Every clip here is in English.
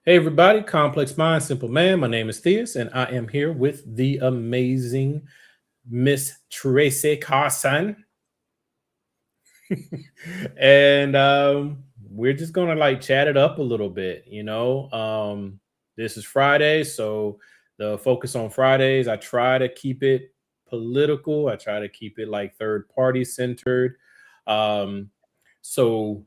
Hey everybody, Complex Mind, Simple Man. My name is Theus, and I am here with the amazing Miss Tracy Carson. and we're just gonna like chat it up a little bit. This is Friday, so the focus on Fridays, I try to keep it political, I try to keep it like third party centered. Um, so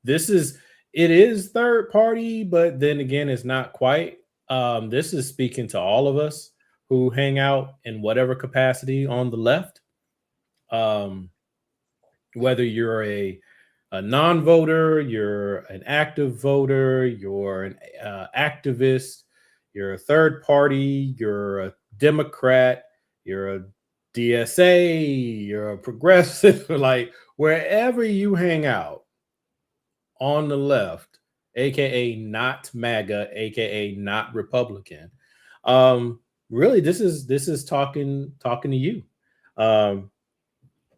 this is it is third party, but then again, it's not quite. This is speaking to all of us who hang out in whatever capacity on the left. Um, whether you're a non-voter, you're an active voter, you're an activist, you're a third party, you're a Democrat, you're a DSA, you're a progressive, like wherever you hang out on the left, aka not MAGA, aka not Republican. Um, really, this is talking to you. Um,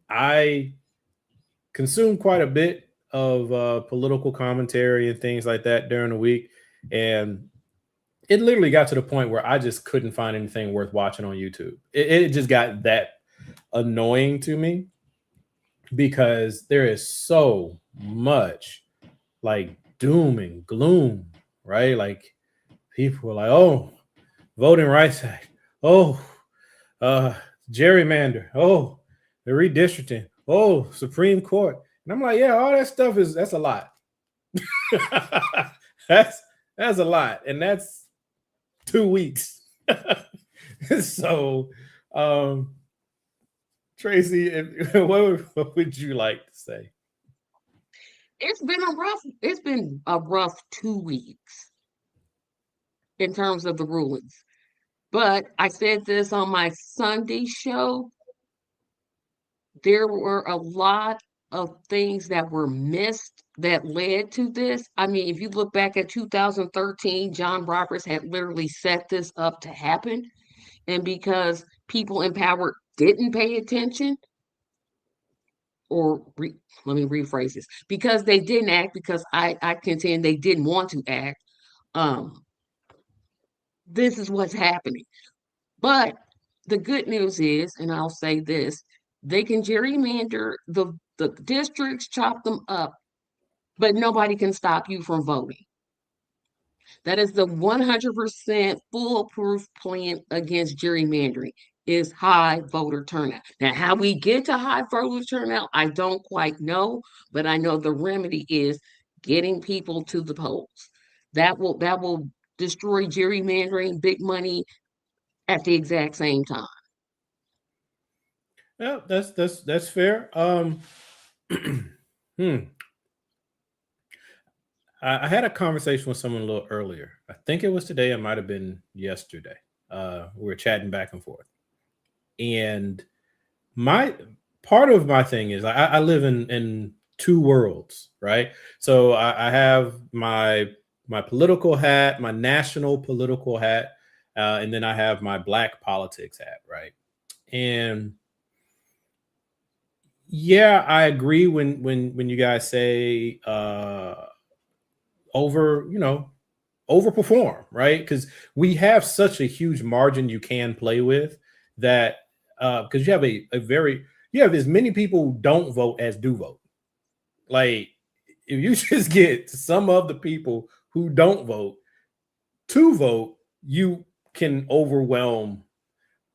I consume quite a bit of political commentary and things like that during the week, and it literally got to the point where I just couldn't find anything worth watching on YouTube. It just got that annoying to me because there is so much like doom and gloom, right? Like people were like, "Oh, Voting Rights Act. Oh, uh, gerrymander. Oh, the redistricting. Oh, Supreme Court." And I'm like, "Yeah, all that stuff that's a lot. that's that's a lot, and that's 2 weeks." so, um, Tracy, what would you like to say? It's been a rough 2 weeks in terms of the rulings. But I said this on my Sunday show. There were a lot of things that were missed that led to this. I mean, if you look back at 2013, John Roberts had literally set this up to happen. And because people in power didn't pay attention, or let me rephrase this, because they didn't act, because I contend they didn't want to act, um, this is what's happening. But the good news is, and I'll say this, they can gerrymander the districts, chop them up, but nobody can stop you from voting. That is the 100% foolproof plan against gerrymandering is high voter turnout. Now, how we get to high voter turnout, I don't quite know, but I know the remedy is getting people to the polls. That will destroy gerrymandering, big money at the exact same time. Yeah, that's fair. hmm. I had a conversation with someone a little earlier. I think it was today. It might have been yesterday. We were chatting back and forth, and my part of my thing is I live in two worlds, right? So I have my political hat, my national political hat, and then I have my black politics hat, right? And yeah, I agree when you guys say over, overperform, right? Because we have such a huge margin you can play with that because you have a very you have as many people who don't vote as do vote. Like if you just get some of the people who don't vote to vote, you can overwhelm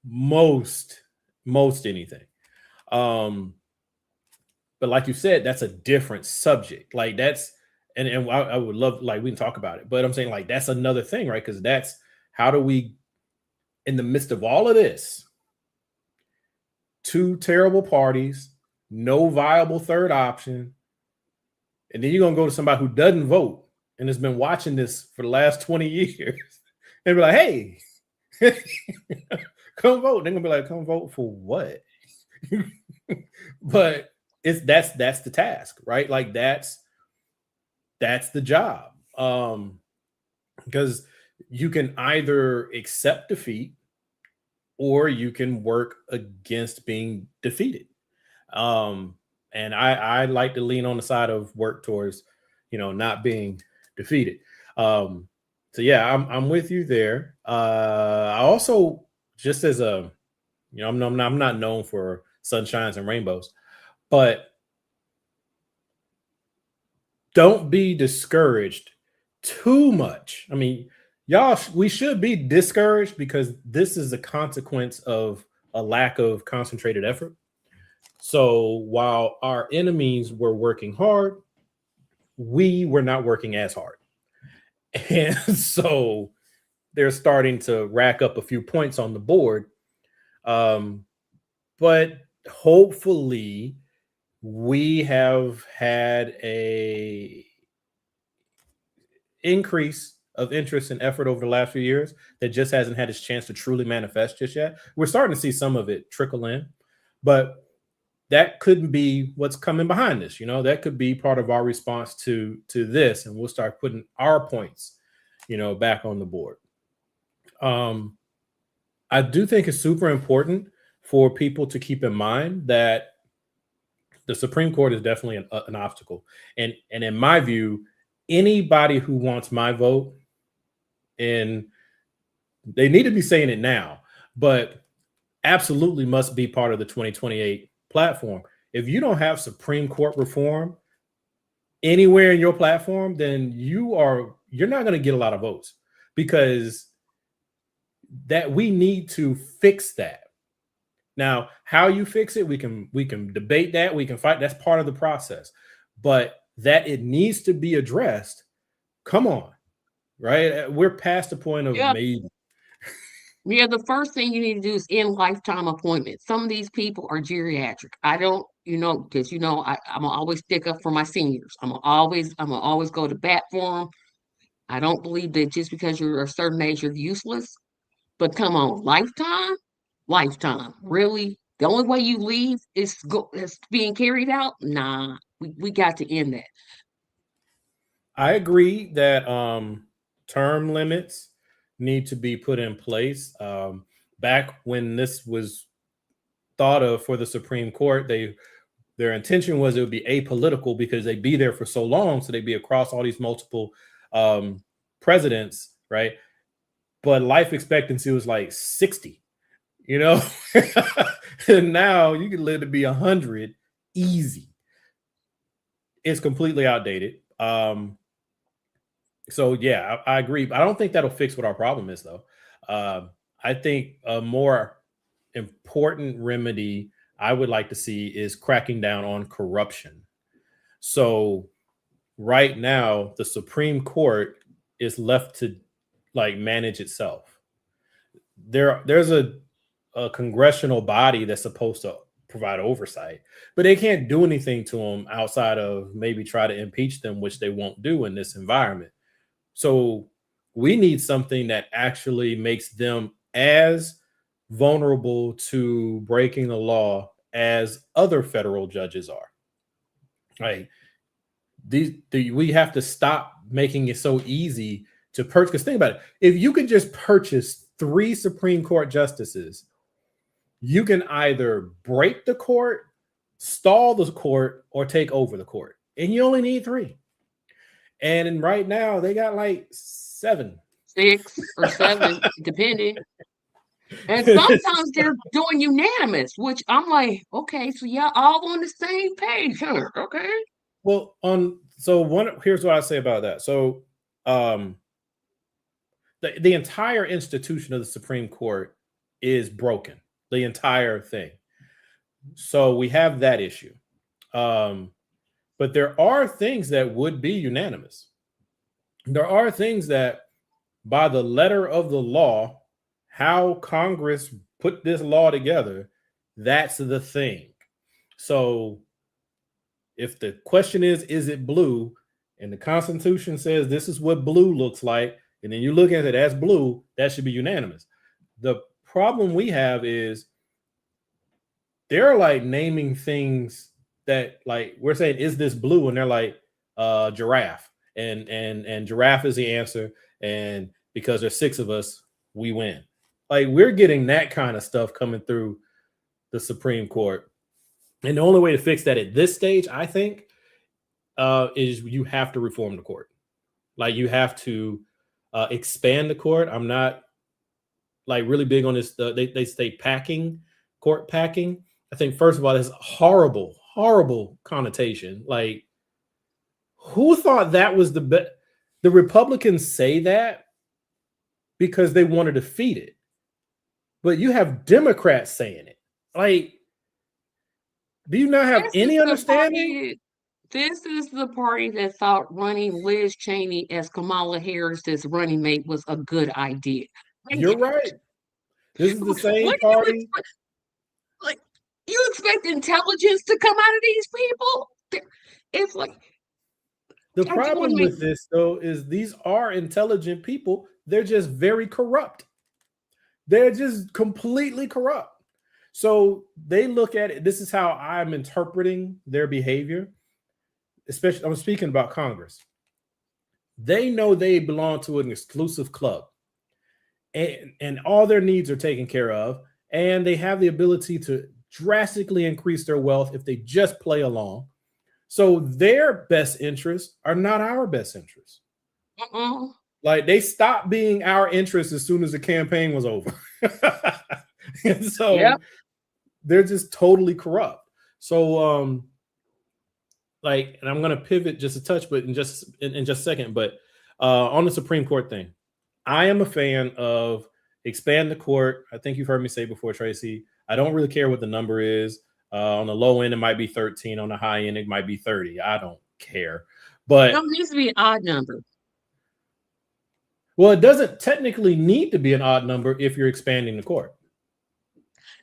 most most anything. Um, but like you said, that's a different subject. Like that's and I would love like we can talk about it. But I'm saying like that's another thing, right? Because that's how do we in the midst of all of this, two terrible parties, no viable third option, and then you're gonna go to somebody who doesn't vote and has been watching this for the last 20 years and be like, hey, come vote. They're gonna be like, come vote for what? but that's the task, right? Like that's the job. Because you can either accept defeat or you can work against being defeated. Um, and I like to lean on the side of work towards, not being defeated. Um, So yeah, I'm with you there. I also, just as a, I'm not known for sunshines and rainbows, but don't be discouraged too much. I mean, we should be discouraged because this is a consequence of a lack of concentrated effort. So while our enemies were working hard, we were not working as hard. And so they're starting to rack up a few points on the board. Um, but hopefully we have had a increase of interest and effort over the last few years that just hasn't had its chance to truly manifest just yet. We're starting to see some of it trickle in, but that could be what's coming behind this. That could be part of our response to this, and we'll start putting our points, back on the board. Um, I do think it's super important for people to keep in mind that the Supreme Court is definitely an obstacle, and in my view, anybody who wants my vote, and they need to be saying it now, but absolutely must be part of the 2028 platform. If you don't have Supreme Court reform anywhere in your platform, then you're not going to get a lot of votes, because that we need to fix that. Now, how you fix it, we can debate that, we can fight. That's part of the process, but that it needs to be addressed. Come on, right? We're past the point of Yeah, maybe. yeah. The first thing you need to do is end lifetime appointments. Some of these people are geriatric. I don't, because I'm gonna always stick up for my seniors. I'm gonna always go to bat for them. I don't believe that just because you're a certain age, you're useless. But come on, lifetime, lifetime. Really, the only way you leave is being carried out. Nah, we got to end that. I agree that term limits need to be put in place. Back when this was thought of for the Supreme Court, their intention was it would be apolitical because they'd be there for so long, so they'd be across all these multiple um, presidents, right? But life expectancy was like 60, you know, and now you can live to be 100 easy. It's completely outdated. So yeah, I agree. I don't think that'll fix what our problem is, though. I think a more important remedy I would like to see is cracking down on corruption. So right now, the Supreme Court is left to like manage itself. There's a congressional body that's supposed to provide oversight, but they can't do anything to them outside of maybe try to impeach them, which they won't do in this environment. So we need something that actually makes them as vulnerable to breaking the law as other federal judges are. Like we have to stop making it so easy to purchase. Because think about it: if you can just purchase 3 Supreme Court justices, you can either break the court, stall the court, or take over the court, and you only need 3. And right now they got like 7. 6 or 7, depending. And sometimes they're doing unanimous, which I'm like, okay, so y'all all on the same page, huh? Okay. Well, here's what I say about that. So, um, the entire institution of the Supreme Court is broken. The entire thing. So we have that issue. Um, but there are things that would be unanimous. There are things that, by the letter of the law, how Congress put this law together, that's the thing. So if the question is it blue, and the Constitution says this is what blue looks like, and then you look at it as blue, that should be unanimous. The problem we have is they're like naming things that, like, we're saying, is this blue? And they're like, giraffe. And giraffe is the answer. And because there's 6 of us, we win. Like, we're getting that kind of stuff coming through the Supreme Court. And the only way to fix that at this stage, I think, is you have to reform the court. Like, you have to expand the court. I'm not like really big on this. They say packing, court packing. I think first of all, there's horrible, horrible connotation. Like, who thought that was the best? The Republicans say that because they want to defeat it, but you have Democrats saying it. Like, do you not have This is any the understanding? party. This is the party that thought running Liz Cheney as Kamala Harris's running mate was a good idea. Like, You're right. This is the same what do you party. expect? Like, you expect intelligence to come out of these people? It's like The I just want to problem make with this, though, is these are intelligent people. They're just very corrupt. They're just completely corrupt. So they look at it. This is how I'm interpreting their behavior, especially I'm speaking about Congress. They know they belong to an exclusive club, and all their needs are taken care of, and they have the ability to drastically increase their wealth if they just play along. So their best interests are not our best interests. uh-uh. Like, they stopped being our interests as soon as the campaign was over. And so Yep. they're just totally corrupt. So like, and I'm gonna pivot just a touch, but in just a second. But on the Supreme Court thing, I am a fan of expand the court. I think you've heard me say before, Tracy. I don't really care what the number is. On the low end, it might be 13. On the high end, it might be 30. I don't care. No, But it needs to be an odd number. well, it doesn't technically need to be an odd number if you're expanding the court.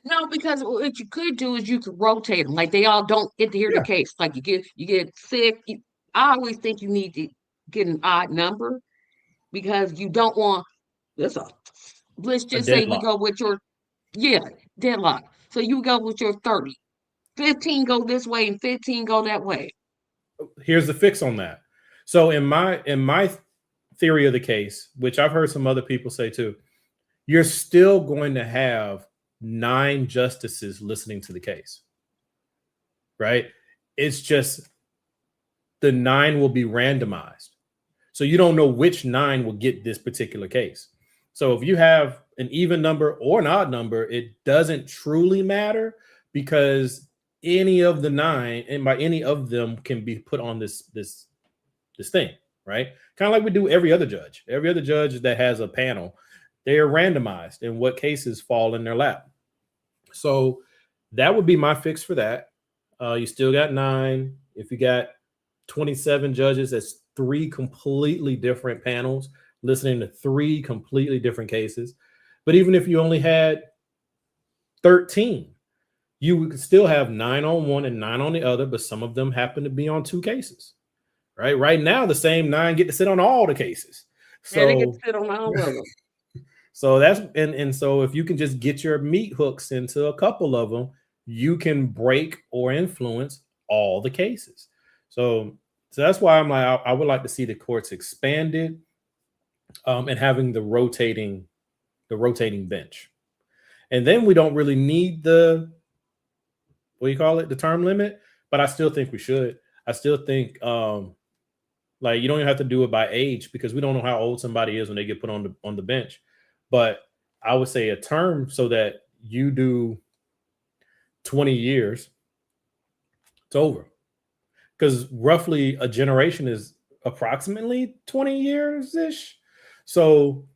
No, because what you could do is you could rotate them. Like they all don't get to hear the Yeah, case. Like you get sick. I always think you need to get an odd number because you don't want this. Let's a just say we deadlock. go with your yeah deadlock. So you go with your 30. 15 go this way and 15 go that way. Here's the fix on that. So in my theory of the case, which I've heard some other people say too, you're still going to have 9 justices listening to the case, right? It's just the 9 will be randomized. So you don't know which 9 will get this particular case. So if you have an even number or an odd number, it doesn't truly matter because any of the 9, and by any of them, can be put on this thing, right? Kind of like we do every other judge. Every other judge that has a panel, they are randomized in what cases fall in their lap. So that would be my fix for that. You still got 9. If you got 27 judges, that's 3 completely different panels listening to 3 completely different cases. But even if you only had 13, you would still have 9 on one and 9 on the other, but some of them happen to be on 2 cases. Right now, the same 9 get to sit on all the cases. And they get So to sit on all of them. so that's and so if you can just get your meat hooks into a couple of them, you can break or influence all the cases. So that's why I'm like, I would like to see the courts expanded, and having the rotating bench. And then we don't really need the, what do you call it, the term limit, but I still think we should. I still think like, you don't even have to do it by age because we don't know how old somebody is when they get put on the bench. But I would say a term so that you do 20 years, it's over. Because roughly a generation is approximately 20 years ish. So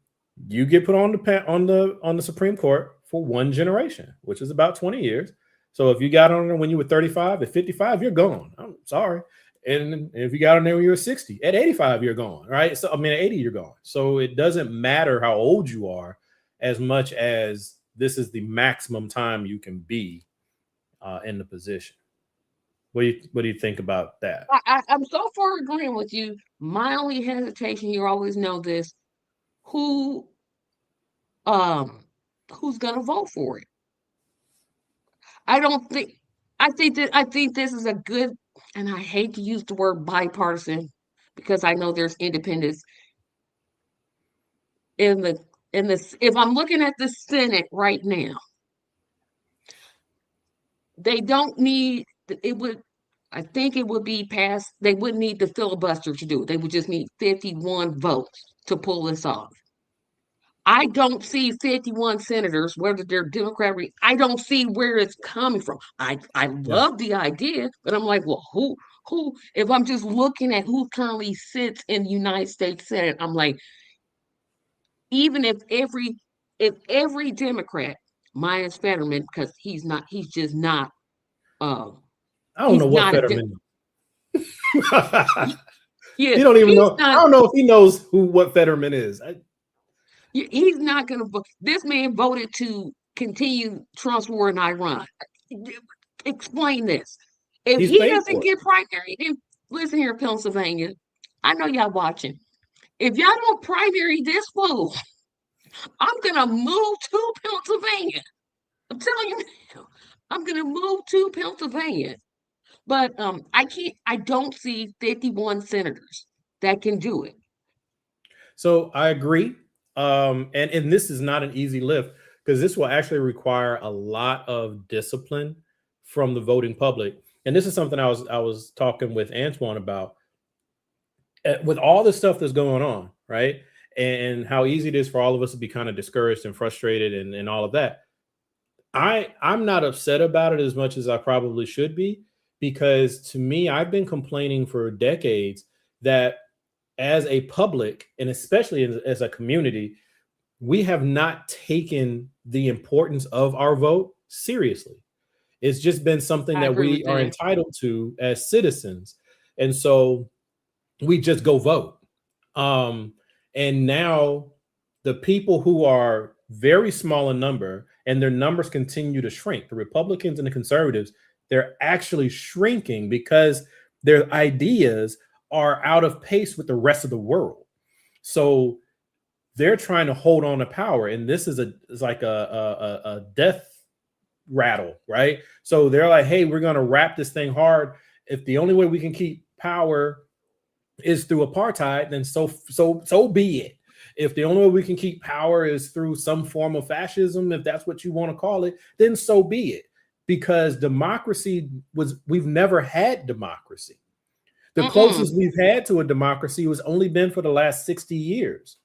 you get put on the Supreme Court for one generation, which is about 20 years. So if you got on there when you were 35, at 55, you're gone. I'm sorry. And if you got on there when you were 60, at 85, you're gone. Right. So I mean, at 80, you're gone. So it doesn't matter how old you are as much as this is the maximum time you can be in the position. What do you think about that? I'm so far agreeing with you. My only hesitation, you always know this, who um who's gonna vote for it. I don't think I think this is a good, and I hate to use the word bipartisan because I know there's independents in this. If I'm looking at the Senate right now, they don't need it would. I think it would be passed. They wouldn't need the filibuster to do it. They would just need 51 votes to pull this off. I don't see 51 senators, whether they're Democrat. I don't see where it's coming from. I Yeah. love the idea, but I'm like, well, who? If I'm just looking at who currently sits in the United States Senate, I'm like, even if every Democrat minus Fetterman, because he's just not, um, I don't know he's what not a, Fetterman. he- yeah, He don't even he's know. I not. don't know if he knows what Fetterman is. He's not going to vote. This man voted to continue Trump's war in Iran. Explain this. If He's he paid doesn't for it. get primary, then listen here, Pennsylvania. I know y'all watching. If y'all don't primary this fool, I'm gonna move to Pennsylvania. I'm telling you now. I'm gonna move to Pennsylvania. But I can't. I don't see 51 senators that can do it. So I agree. And this is not an easy lift because this will actually require a lot of discipline from the voting public. And this is something I was talking with Antoine about. With all the stuff that's going on, right? And how easy it is for all of us to be kind of discouraged and frustrated and all of that. I'm not upset about it as much as I probably should be, because to me, I've been complaining for decades that as a public and especially as a community, we have not taken the importance of our vote seriously. It's just been something I that agree we with are that. entitled to as citizens. And so we just go vote. Um, and now the people who are very small in number and their numbers continue to shrink, the Republicans and the conservatives, they're actually shrinking because their ideas are out of pace with the rest of the world. So they're trying to hold on to power. And this is like a death rattle, right? So they're like, hey, we're going to wrap this thing hard. If the only way we can keep power is through apartheid, then so be it. If the only way we can keep power is through some form of fascism, if that's what you want to call it, then so be it. Because we've never had democracy. The Mm-mm. closest we've had to a democracy was only been for the last 60 years.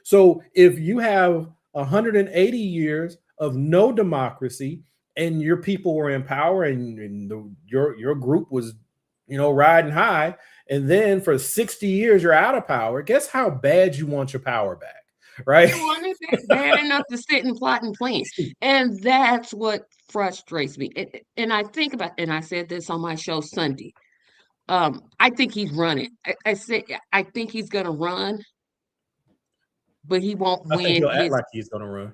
So if you have 180 years of no democracy and your people were in power and your group was, riding high, and then for 60 years you're out of power, guess how bad you want your power back, right? You want it bad enough to sit and plot and plan. And that's what frustrates me. And I think about, and I said this on my show Sunday. I think he's running. I said I think he's gonna run, but he won't I think win he'll act his. like he's going to run.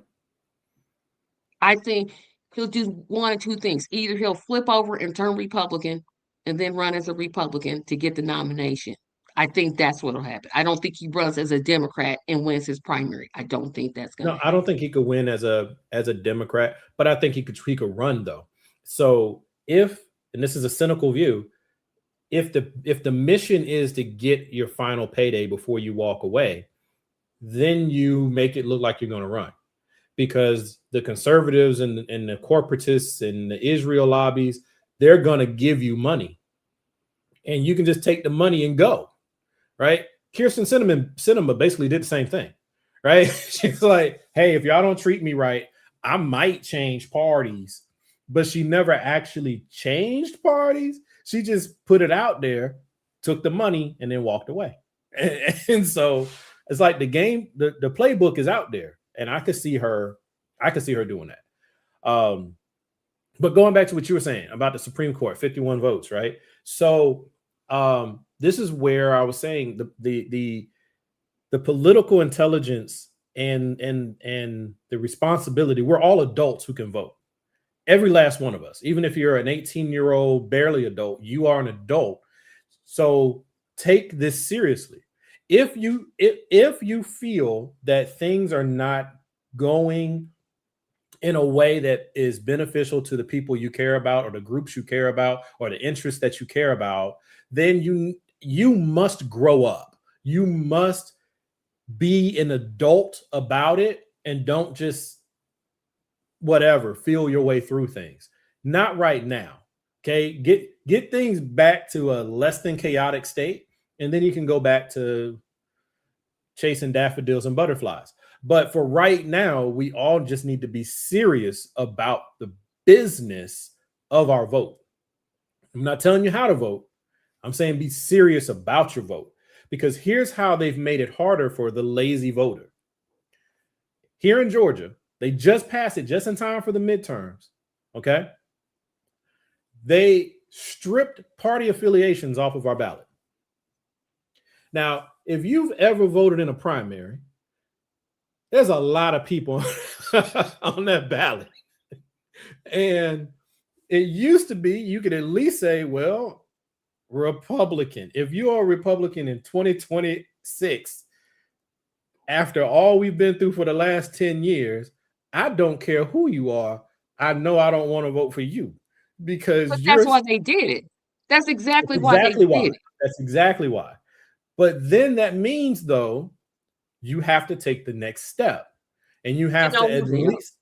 I think he'll do one or two things. Either he'll flip over and turn Republican and then run as a Republican to get the nomination. I think that's what'll happen. I don't think he runs as a Democrat and wins his primary. I don't think that's gonna No, I don't happen. think he could win as a Democrat, but I think he could run though. So if, and this is a cynical view, if the mission is to get your final payday before you walk away, then you make it look like you're going to run, because the conservatives and the corporatists and the Israel lobbies, they're going to give you money and you can just take the money and go, right? Kirsten Cinema basically did the same thing, right? She's like, hey, if y'all don't treat me right, I might change parties. But she never actually changed parties. She just put it out there, took the money, and then walked away. And so it's like the playbook is out there, and I could see her doing that. But going back to what you were saying about the Supreme Court, 51 votes, right? So this is where I was saying the political intelligence and the responsibility. We're all adults who can vote. Every last one of us, even if you're an 18-year-old barely adult, you are an adult. So take this seriously. If you feel that things are not going in a way that is beneficial to the people you care about or the groups you care about or the interests that you care about, then you must grow up. You must be an adult about it and don't just feel your way through things. Not right now. Okay? Get things back to a less than chaotic state, and then you can go back to chasing daffodils and butterflies. But for right now, we all just need to be serious about the business of our vote. I'm not telling you how to vote. I'm saying be serious about your vote, because here's how they've made it harder for the lazy voter. Here in Georgia, they just passed it just in time for the midterms. Okay. They stripped party affiliations off of our ballot. Now, if you've ever voted in a primary, there's a lot of people on that ballot. And it used to be you could at least say, well, Republican. If you are a Republican in 2026, after all we've been through for the last 10 years, I don't care who you are. I know I don't want to vote for you because But that's you're why they did it. That's exactly why they exactly why. did it. That's exactly why. But then that means, though, you have to take the next step, and you have to at least,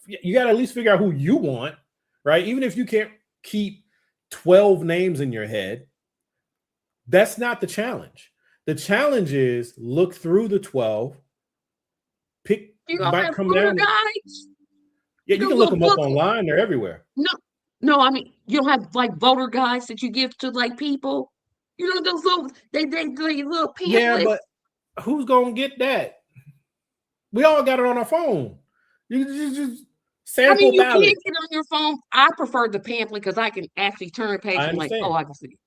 you got to at least figure out who you want, right? Even if you can't keep 12 names in your head, that's not the challenge. The challenge is look through the 12, pick, You don't might have come voter down. guides. Yeah, you can look them up online. They're everywhere. No, I mean you don't have like voter guides that you give to like people. You know those little they little Yeah, pamphlets. but who's gonna get that? We all got it on our phone. You just I mean, sample you can ballot. get on your phone. I prefer the pamphlet because I can actually turn a page I and like, oh, understand. I can see.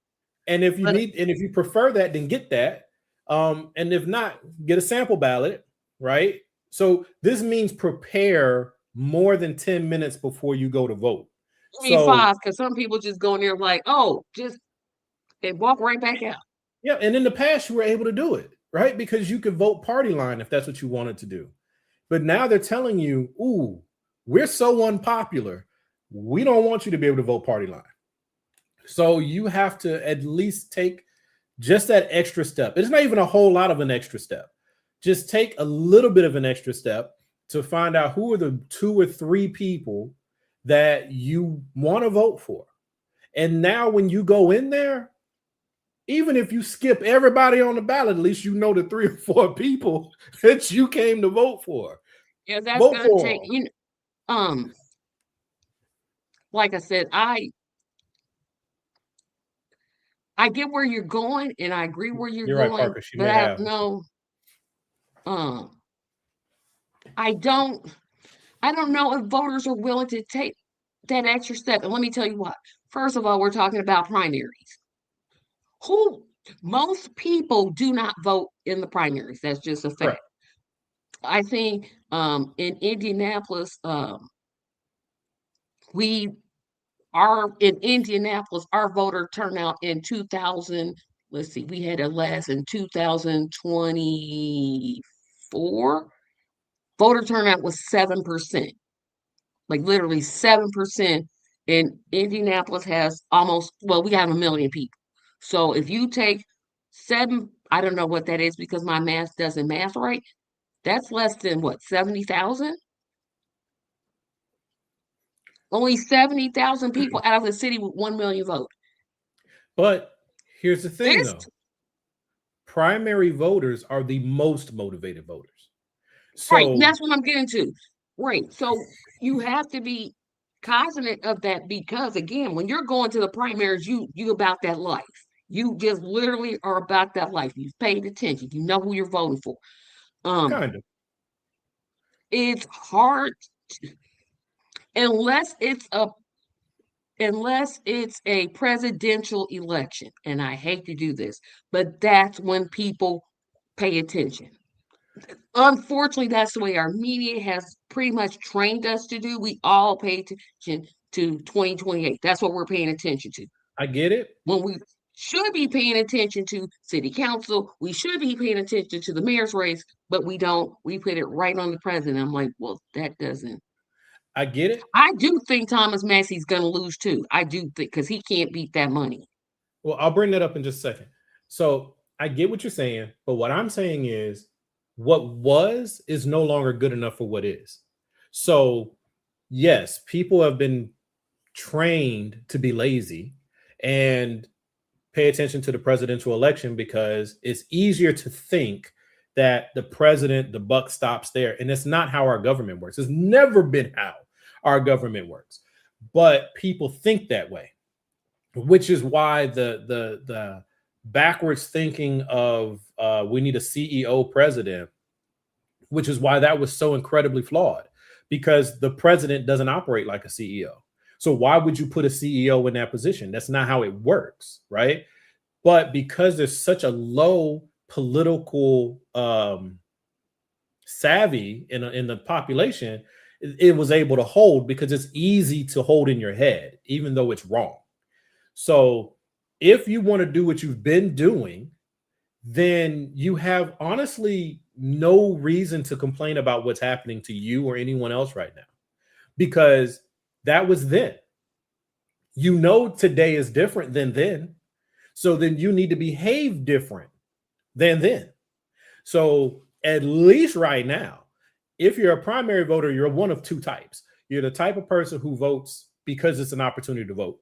And if you But need, and if you prefer that, then get that. And if not, get a sample ballot, right? So this means prepare more than 10 minutes before you go to vote. I mean So five, because some people just go in there like, oh, just they walk right back out. yeah, and in the past you were able to do it, right? Because you could vote party line if that's what you wanted to do. But now they're telling you, ooh, we're so unpopular. We don't want you to be able to vote party line. So you have to at least take just that extra step. It's not even a whole lot of an extra step. Just take a little bit of an extra step to find out who are the 2 or 3 people that you want to vote for. And now when you go in there, even if you skip everybody on the ballot, at least you know the 3 or 4 people that you came to vote for. Yeah, that's Vote gonna for take them. like I said, I get where you're going and I agree where you're You're right, going, Parker. She but may I don't have. know. I don't I don't know if voters are willing to take that extra step. And let me tell you what. First of all, we're talking about primaries. Who Most people do not vote in the primaries. That's just a fact. Correct. I think in Indianapolis, we are in Indianapolis, our voter turnout in 2000, let's see, we had a last in 2024. Voter turnout was 7%, like literally 7%. And Indianapolis has almost, well, we have a million people. So if you take seven, I don't know what that is because my math doesn't math right. That's less than what, 70,000? Only 70,000 people out of the city with 1 million votes. But here's the thing, This though. Primary voters are the most motivated voters. Right, So that's what I'm getting to. Right. So you have to be cognizant of that because again, when you're going to the primaries, you about that life. You just literally are about that life. You've paid attention. You know who you're voting for. Um, kind of. it's hard unless it's a unless it's a presidential election. And I hate to do this, but that's when people pay attention. Unfortunately, that's the way our media has pretty much trained us to do. We all pay attention to 2028. That's what we're paying attention to. I get it. When we should be paying attention to city council, we should be paying attention to the mayor's race, but we don't. We put it right on the president. I'm like, well, that doesn't. I get it. I do think Thomas Massey's going to lose too. I do think because he can't beat that money. Well, I'll bring that up in just a second. So I get what you're saying, but what I'm saying is what was is no longer good enough for what is. So, yes, people have been trained to be lazy. and pay attention to the presidential election, because it's easier to think that the president, the buck stops there. And it's not how our government works. It's never been how our government works. But people think that way, which is why the backwards thinking of we need a CEO president, which is why that was so incredibly flawed, because the president doesn't operate like a CEO. So why would you put a CEO in that position? That's not how it works, right? But because there's such a low political savvy in the population, it was able to hold, because it's easy to hold in your head, even though it's wrong. So if you want to do what you've been doing, then you have honestly no reason to complain about what's happening to you or anyone else right now, because that was then. You know, today is different than then. So then you need to behave different than then. So at least right now, if you're a primary voter, you're one of two types. You're the type of person who votes because it's an opportunity to vote,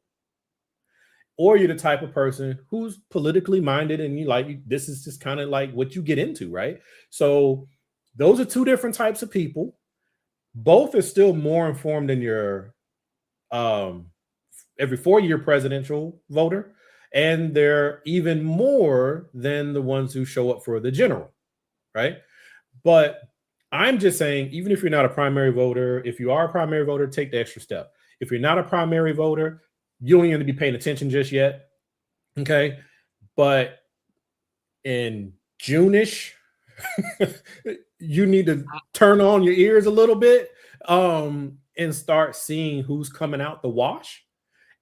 or you're the type of person who's politically minded and you like, this is just kind of like what you get into, right? So those are two different types of people. Both are still more informed than your every 4-year presidential voter, and they're even more than the ones who show up for the general, right? But I'm just saying, even if you're not a primary voter, if you are a primary voter, take the extra step. If you're not a primary voter, you don't even need to be paying attention just yet. Okay. But in June-ish, you need to turn on your ears a little bit and start seeing who's coming out the wash.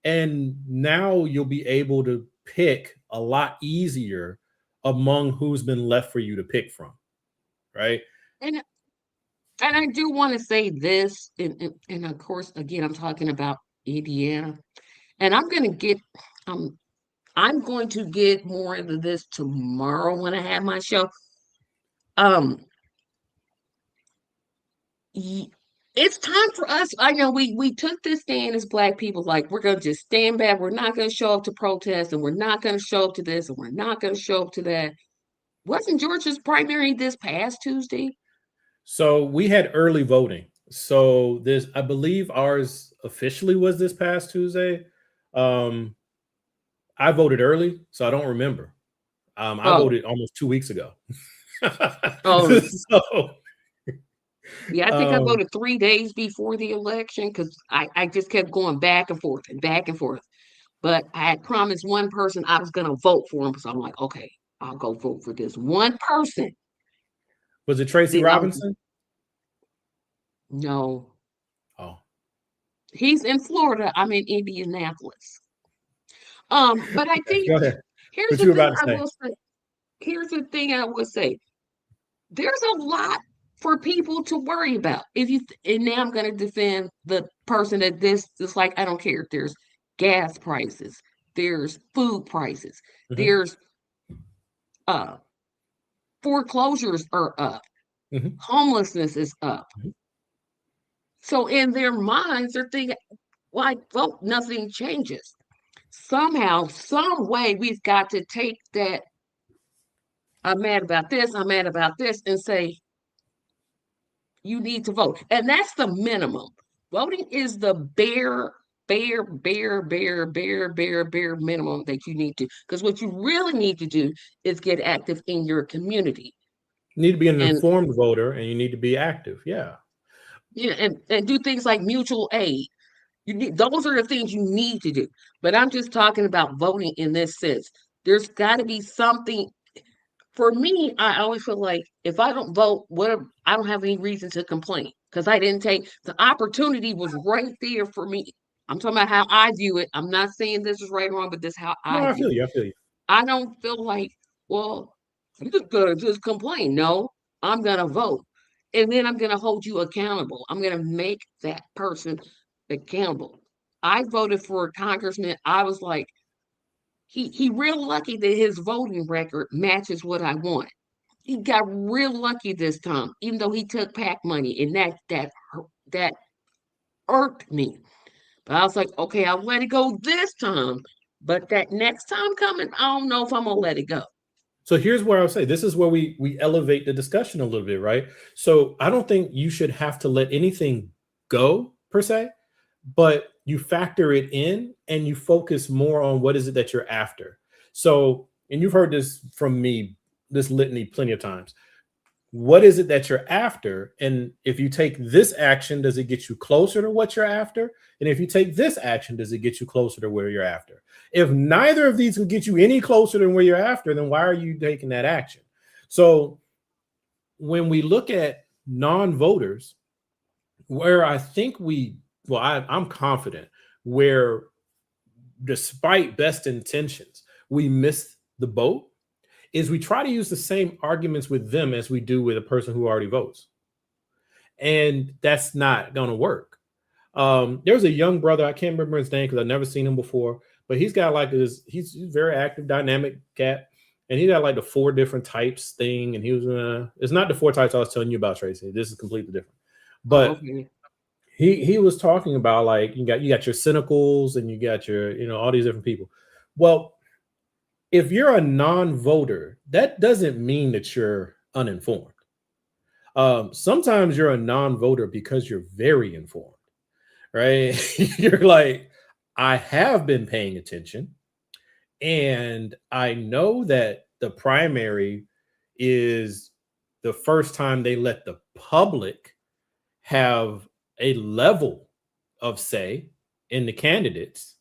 And now you'll be able to pick a lot easier among who's been left for you to pick from. Right. And I do want to say this, and of course, again, I'm talking about Indiana, and um, I'm going to get more into this tomorrow when I have my show. Um, y- it's time for us. I know we took this stand as Black people, like we're gonna just stand back. We're not gonna show up to protest, and we're not gonna show up to this, and we're not gonna show up to that. Wasn't Georgia's primary this past Tuesday? So we had early voting. So this, I believe ours officially was this past Tuesday. Um, I voted early, so I don't remember. I Oh, voted almost 2 weeks ago. oh, So, yeah, I think I um, voted 3 days before the election because I just kept going back and forth and back and forth. But I had promised one person I was gonna vote for him, so I'm like, okay, I'll go vote for this one person. was it Tracy I was Robinson? no, Oh, he's in Florida. I'm in Indianapolis. But I okay. think Go ahead. here's What the you were thing about to I say? will say. Here's the thing I would say. There's a lot for people to worry about. If you and now I'm going to defend the person that this is like. I don't care. There's gas prices. There's food prices. Hmm. There's uh foreclosures are up. Hmm. Homelessness is up. Hmm. So in their minds, they're thinking, why? Well, nothing changes. Somehow, some way, we've got to take that. I'm mad about this. I'm mad about this, and say you need to vote. And that's the minimum. Voting is the bare minimum that you need to. Because what you really need to do is get active in your community. You need to be an And informed voter, and you need to be active. Yeah. yeah, and do things like mutual aid. You need those are the things you need to do. But I'm just talking about voting in this sense. There's got to be something for me. I always feel like if I don't vote, what I don't have any reason to complain because I didn't take the opportunity was right there for me. I'm talking about how I view it. I'm not saying this is right or wrong, but this is how No, I I view feel it. you. I feel you. I don't feel like, well, I'm just gonna just complain. No, I'm gonna vote. And then I'm gonna hold you accountable. I'm gonna make that person accountable. I voted for a congressman. I was like, he real lucky that his voting record matches what I want. He got real lucky this time, even though he took PAC money, and that irked me. But I was like, okay, I'll let it go this time. But that next time coming, I don't know if I'm gonna let it go. So here's where I'll say this is where we elevate the discussion a little bit, right? So I don't think you should have to let anything go per se, but you factor it in and you focus more on what is it that you're after. So, and you've heard this from me, this litany plenty of times. What is it that you're after? And if you take this action, does it get you closer to what you're after? And if you take this action, does it get you closer to where you're after? If neither of these will get you any closer than where you're after, then why are you taking that action? So when we look at non-voters, where I think I'm confident where despite best intentions, we miss the boat is we try to use the same arguments with them as we do with a person who already votes. And that's not going to work. There's a young brother, I can't remember his name because I've never seen him before, but he's got like this, he's very active, dynamic cat. And he got like the 4 different types thing. And he was, it's not the 4 types I was telling you about, Tracy. This is completely different. Oh, But okay. he was talking about like you got your cynicals and you got your all these different people. Well, if you're a non-voter, that doesn't mean that you're uninformed. Sometimes you're a non-voter because you're very informed, right? You're like, I have been paying attention, and I know that the primary is the first time they let the public have a level of say in the candidates.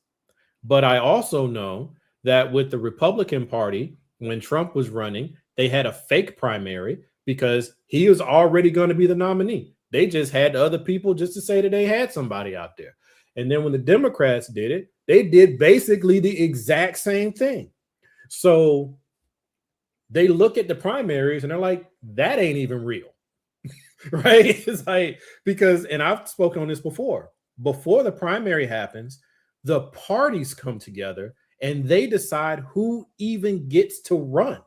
But I also know that with the Republican Party, when Trump was running, they had a fake primary because he was already going to be the nominee. They just had other people just to say that they had somebody out there. And then when the Democrats did it, they did basically the exact same thing. So they look at the primaries and they're like, that ain't even real. Right? It's like, because, and I've spoken on this before the primary happens, the parties come together and they decide who even gets to run,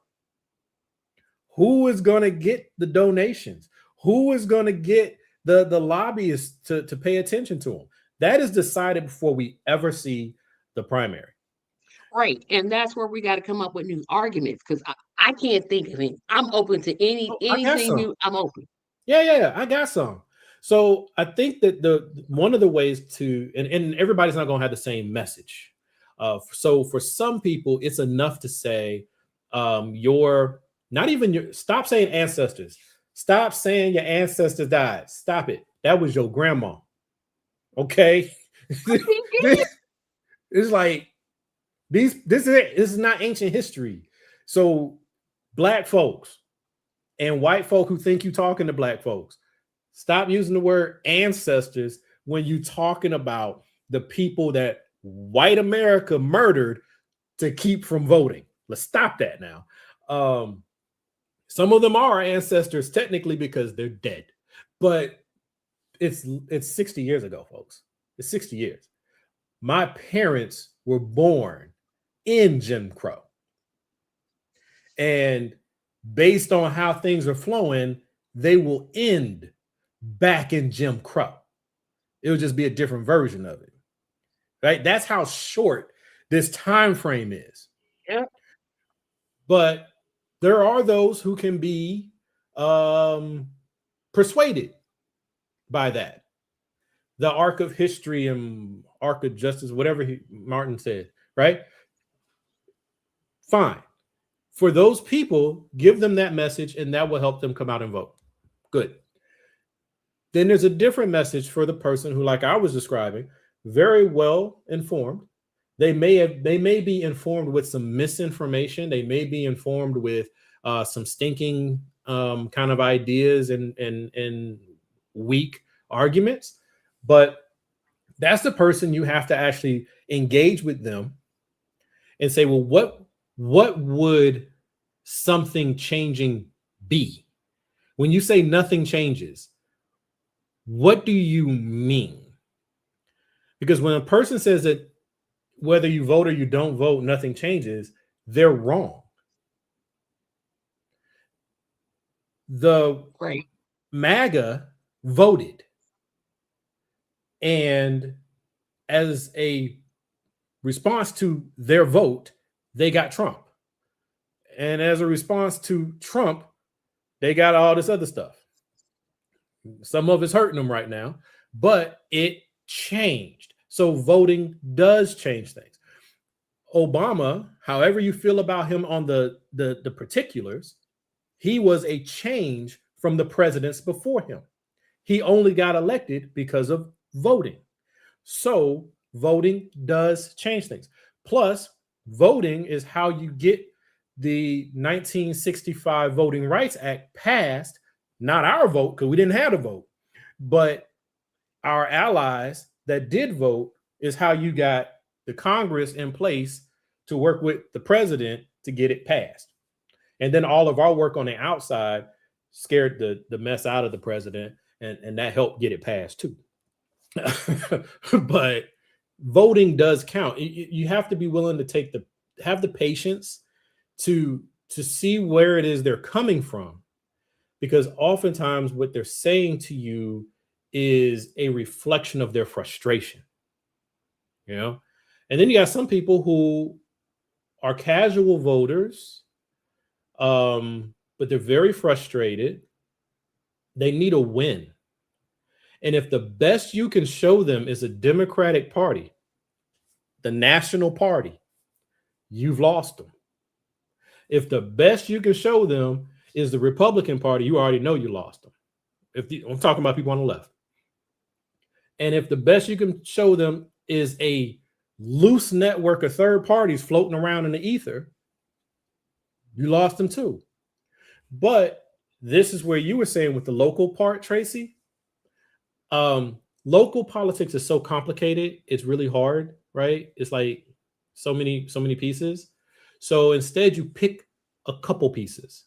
who is going to get the donations, who is going to get the lobbyists to pay attention to them. That is decided before we ever see the primary. Right. And that's where we got to come up with new arguments because I can't think of any. I'm open to Oh, I got anything some. new. I'm open. Yeah, I got some. So I think that the one of the ways to and everybody's not going to have the same message. So for some people, it's enough to say your not even your stop saying ancestors. Stop saying your ancestors died. Stop it. That was your grandma. Okay. But he did. It's like this is it. This is not ancient history. So black folks and white folk who think you talking to black folks, stop using the word ancestors when you talking about the people that white America murdered to keep from voting. Let's stop that now. Some of them are ancestors technically because they're dead, but it's 60 years ago, folks. It's 60 years. My parents were born in Jim Crow. And based on how things are flowing, they will end back in Jim Crow. It'll just be a different version of it. Right? That's how short this time frame is. Yeah. But there are those who can be persuaded by that. The arc of history and arc of justice, whatever Martin said, right? Fine. For those people, give them that message and that will help them come out and vote. Good. Then there's a different message for the person who, like I was describing, very well informed. They may be informed with some misinformation. They may be informed with some stinking kind of ideas and weak arguments. But that's the person you have to actually engage with them and say, well, what would something changing be? When you say nothing changes, what do you mean? Because when a person says that whether you vote or you don't vote, nothing changes, they're wrong. The Right. MAGA voted. And as a response to their vote, they got Trump. And as a response to Trump, they got all this other stuff. Some of it's hurting them right now, but it changed. So voting does change things. Obama, however you feel about him on the particulars, he was a change from the presidents before him. He only got elected because of voting. So voting does change things. Plus, voting is how you get the 1965 Voting Rights Act passed. Not our vote, because we didn't have a vote, but our allies that did vote is how you got the Congress in place to work with the president to get it passed. And then all of our work on the outside scared the mess out of the president, and that helped get it passed too. But voting does count. You have to be willing to have the patience to see where it is they're coming from, because oftentimes what they're saying to you is a reflection of their frustration, you know. And then you got some people who are casual voters, but they're very frustrated. They need a win. And if the best you can show them is a Democratic Party, the national party, you've lost them. If the best you can show them is the Republican Party, you already know you lost them. I'm talking about people on the left. And if the best you can show them is a loose network of third parties floating around in the ether, you lost them too. But this is where you were saying with the local part, Tracy. Local politics is so complicated. It's really hard, right? It's like so many pieces. So instead you pick a couple pieces,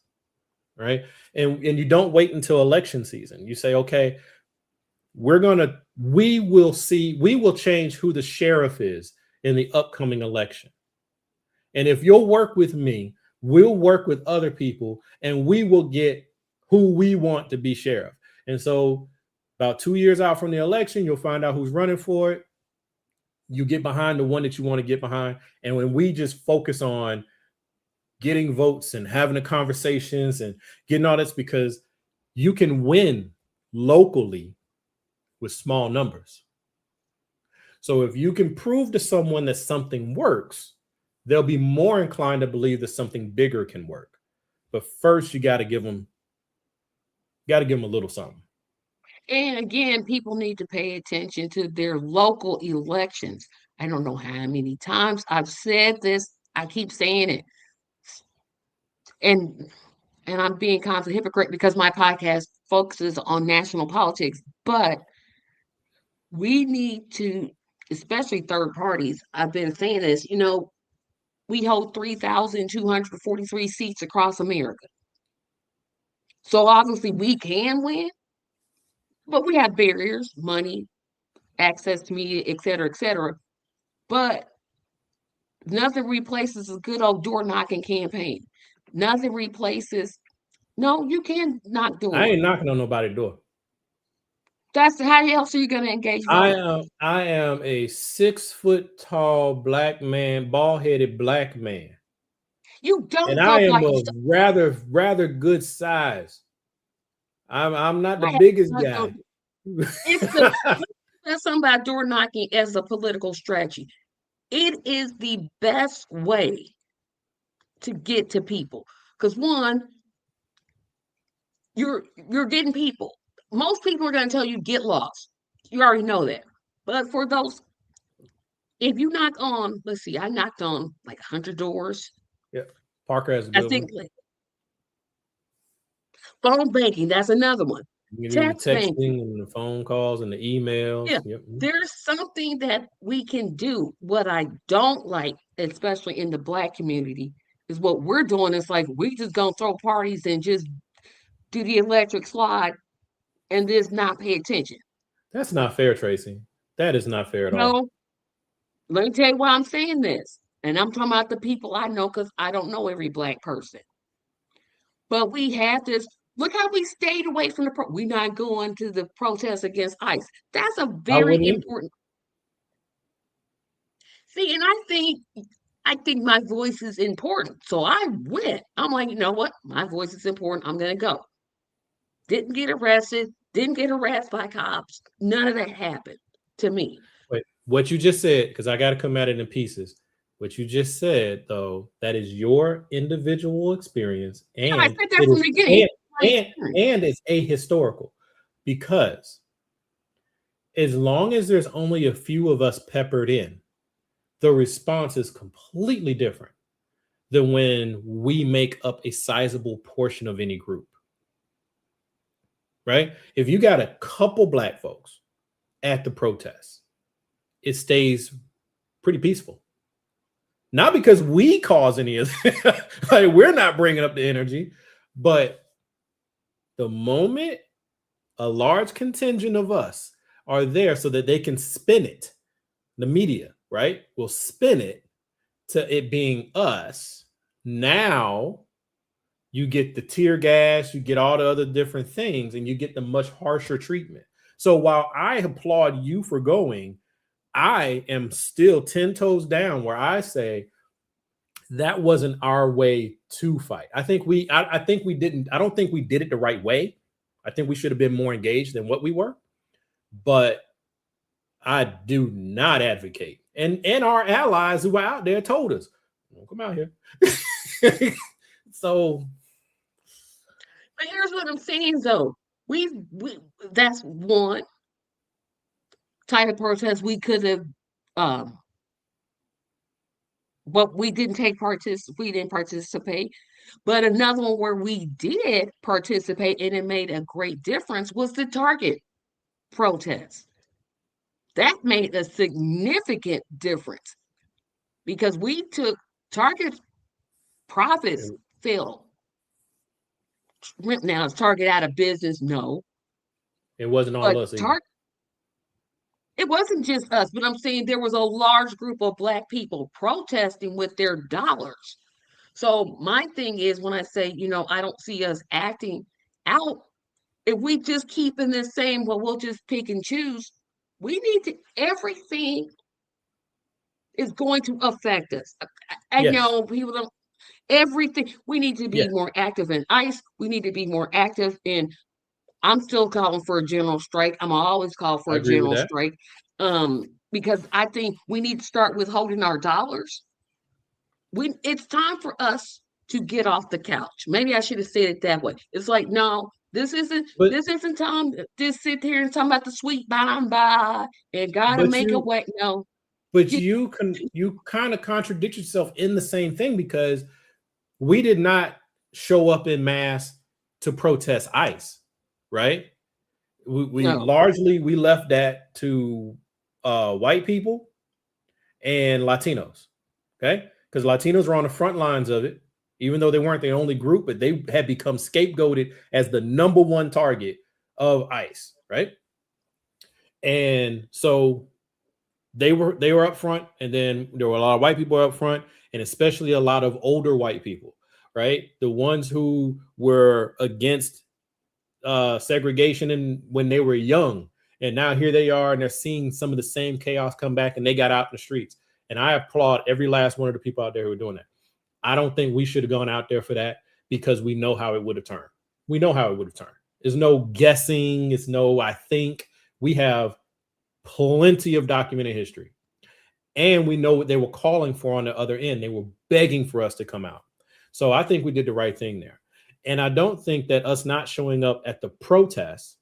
right? And you don't wait until election season. You say, okay, we will change who the sheriff is in the upcoming election. And if you'll work with me, we'll work with other people, and we will get who we want to be sheriff. And so about 2 years out from the election, you'll find out who's running for it. You get behind the one that you want to get behind. And when we just focus on getting votes and having the conversations and getting all this, because you can win locally with small numbers. So if you can prove to someone that something works, they'll be more inclined to believe that something bigger can work. But first, you got to give them a little something. And again, people need to pay attention to their local elections. I don't know how many times I've said this. I keep saying it. And I'm being kind of a hypocrite because my podcast focuses on national politics, but we need to, especially third parties, I've been saying this, we hold 3,243 seats across America. So obviously we can win, but we have barriers, money, access to media, et cetera, et cetera. But nothing replaces a good old door knocking campaign. Nothing replaces, no, you can knock doors. I ain't knocking on nobody's door. That's how else are you going to engage voters? I am a 6 foot tall black man, bald headed black man. You don't and look I am like a rather good size. I'm not the biggest guy. That's something about door knocking as a political strategy. It is the best way to get to people. Because one, you're getting people. Most people are going to tell you get lost. You already know that. But for those, if you knock on, let's see, I knocked on like 100 doors. Yeah, Parker has a good one. Like, phone banking, that's another one. Text texting and the phone calls and the emails. Yeah, yep. There's something that we can do. What I don't like, especially in the Black community, is what we're doing. It's like we just gonna throw parties and just do the electric slide and just not pay attention. That's not fair, Tracy. That is not fair at all. Let me tell you why I'm saying this. And I'm talking about the people I know, because I don't know every Black person. But we have this. Look how we stayed away from we're not going to the protest against ICE. That's a very important. See, and I think my voice is important. So I went. I'm like, you know what? My voice is important. I'm gonna go. Didn't get arrested, didn't get harassed by cops. None of that happened to me. Wait, what you just said, because I got to come at it in pieces. What you just said, though, that is your individual experience, Yeah, I and said that it from is the beginning. My and experience. and it's ahistorical, because as long as there's only a few of us peppered in, the response is completely different than when we make up a sizable portion of any group, right? If you got a couple black folks at the protests, it stays pretty peaceful. Not because we cause any of that, like we're not bringing up the energy, but the moment a large contingent of us are there so that they can spin it, the media, right, will spin it to it being us. Now you get the tear gas, you get all the other different things, and you get the much harsher treatment. So while I applaud you for going, I am still 10 toes down where I say that wasn't our way to fight. I think we didn't, I don't think we did it the right way. I think we should have been more engaged than what we were, but I do not advocate. And our allies who were out there told us, don't come out here. So But here's what I'm saying though. We that's one type of protest we could have um but we didn't participate. But another one where we did participate and it made a great difference was the Target protest. That made a significant difference because we took Target profits fell. Now is Target out of business? No. it wasn't all But us either. Target, it wasn't just us, but I'm saying there was a large group of black people protesting with their dollars. So my thing is when I say, I don't see us acting out, if we just keep in the same, well, we'll just pick and choose, we need to, everything is going to affect us. And Yes. people don't, everything, we need to be Yes. more active in ICE. We need to be more active in, I'm still calling for a general strike. I'm always call for I a agree with general that. strike. Because I think we need to start withholding our dollars. It's time for us to get off the couch. Maybe I should have said it that way. It's like, no, But this isn't time to just sit here and talk about the sweet by and by and gotta but make a you way. No, but get you kind of contradict yourself in the same thing, because we did not show up in mass to protest ICE, right? We no. largely we left that to white people and Latinos, okay? Because Latinos were on the front lines of it, even though they weren't the only group, but they had become scapegoated as the number one target of ICE, right? And so they were up front, and then there were a lot of white people up front, and especially a lot of older white people, right? The ones who were against segregation and when they were young, and now here they are, and they're seeing some of the same chaos come back, and they got out in the streets. And I applaud every last one of the people out there who are doing that. I don't think we should have gone out there for that, because we know how it would have turned. We know how it would have turned. There's no guessing. It's no I think. We have plenty of documented history. And we know what they were calling for on the other end. They were begging for us to come out. So I think we did the right thing there. And I don't think that us not showing up at the protests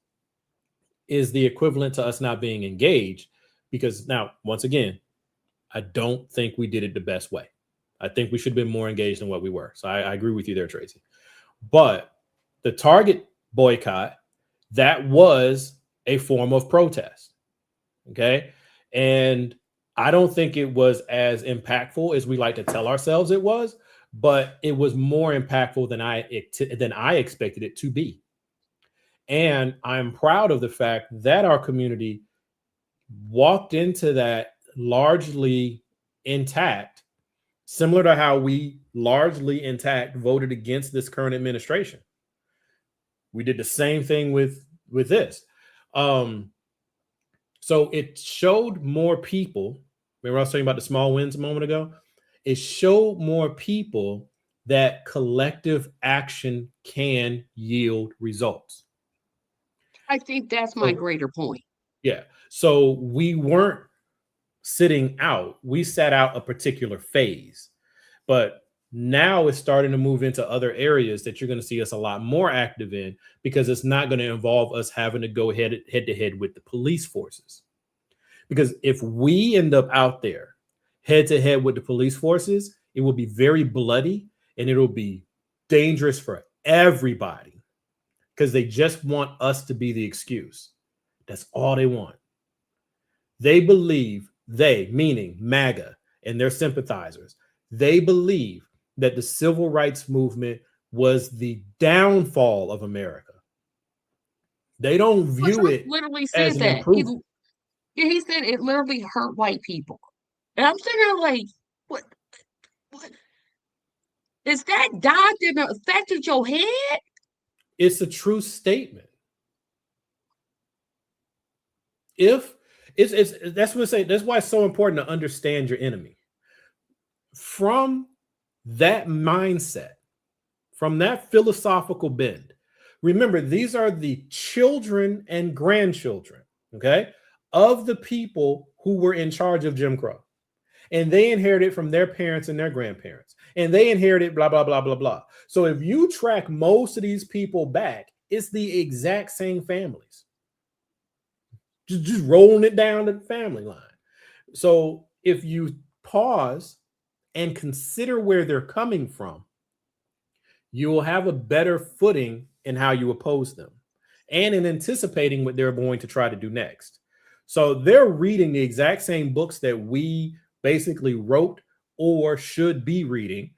is the equivalent to us not being engaged, because now, once again, I don't think we did it the best way. I think we should have been more engaged than what we were. So I agree with you there, Tracy. But the Target boycott, that was a form of protest. Okay. And I don't think it was as impactful as we like to tell ourselves it was, but it was more impactful than I expected it to be. And I'm proud of the fact that our community walked into that largely intact, similar to how we largely intact voted against this current administration. We did the same thing with this. So it showed more people Remember I was talking about the small wins a moment ago? It showed more people that collective action can yield results. I think that's my So, greater point. yeah. So we weren't sitting out, we sat out a particular phase. But now it's starting to move into other areas that you're going to see us a lot more active in because it's not going to involve us having to go head to head with the police forces. Because if we end up out there head to head with the police forces, it will be very bloody and it'll be dangerous for everybody because they just want us to be the excuse. That's all they want. They believe, they, meaning MAGA and their sympathizers, they believe that the civil rights movement was the downfall of America. They don't But view Trump it literally as said an that. improvement. He said it literally hurt white people. And I'm sitting there like, what what is that doctrine affected your head? It's a true statement. If it's that's what I say. That's why it's so important to understand your enemy. From that mindset, from that philosophical bend. Remember, these are the children and grandchildren, okay, of the people who were in charge of Jim Crow. And they inherited from their parents and their grandparents. And they inherited blah, blah, blah, blah, blah. So if you track most of these people back, it's the exact same families. Just rolling it down the family line. So if you pause and consider where they're coming from, you will have a better footing in how you oppose them and in anticipating what they're going to try to do next. So they're reading the exact same books that we basically wrote or should be reading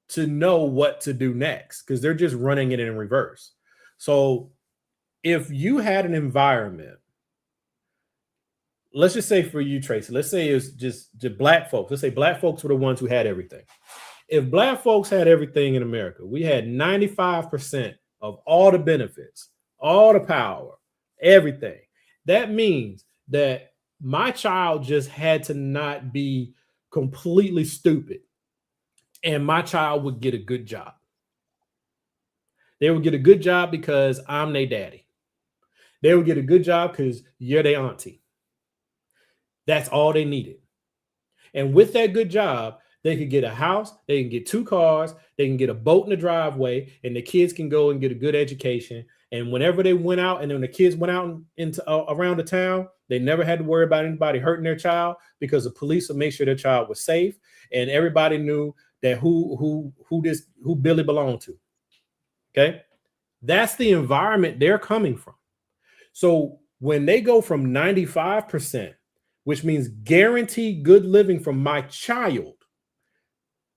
to know what to do next because they're just running it in reverse. So if you had an environment, let's just say for you, Tracy, let's say it's just black folks. Let's say black folks were the ones who had everything. If black folks had everything in America, we had 95% of all the benefits, all the power, everything. That means that my child just had to not be completely stupid and my child would get a good job. They would get a good job because I'm their daddy. They would get a good job because you're their auntie. That's all they needed. And with that good job, they could get a house, they can get two cars, they can get a boat in the driveway, and the kids can go and get a good education. And whenever they went out, and then the kids went out into around the town, they never had to worry about anybody hurting their child because the police would make sure their child was safe, and everybody knew that who Billy belonged to. Okay, that's the environment they're coming from. So when they go from 95%, which means guaranteed good living from my child,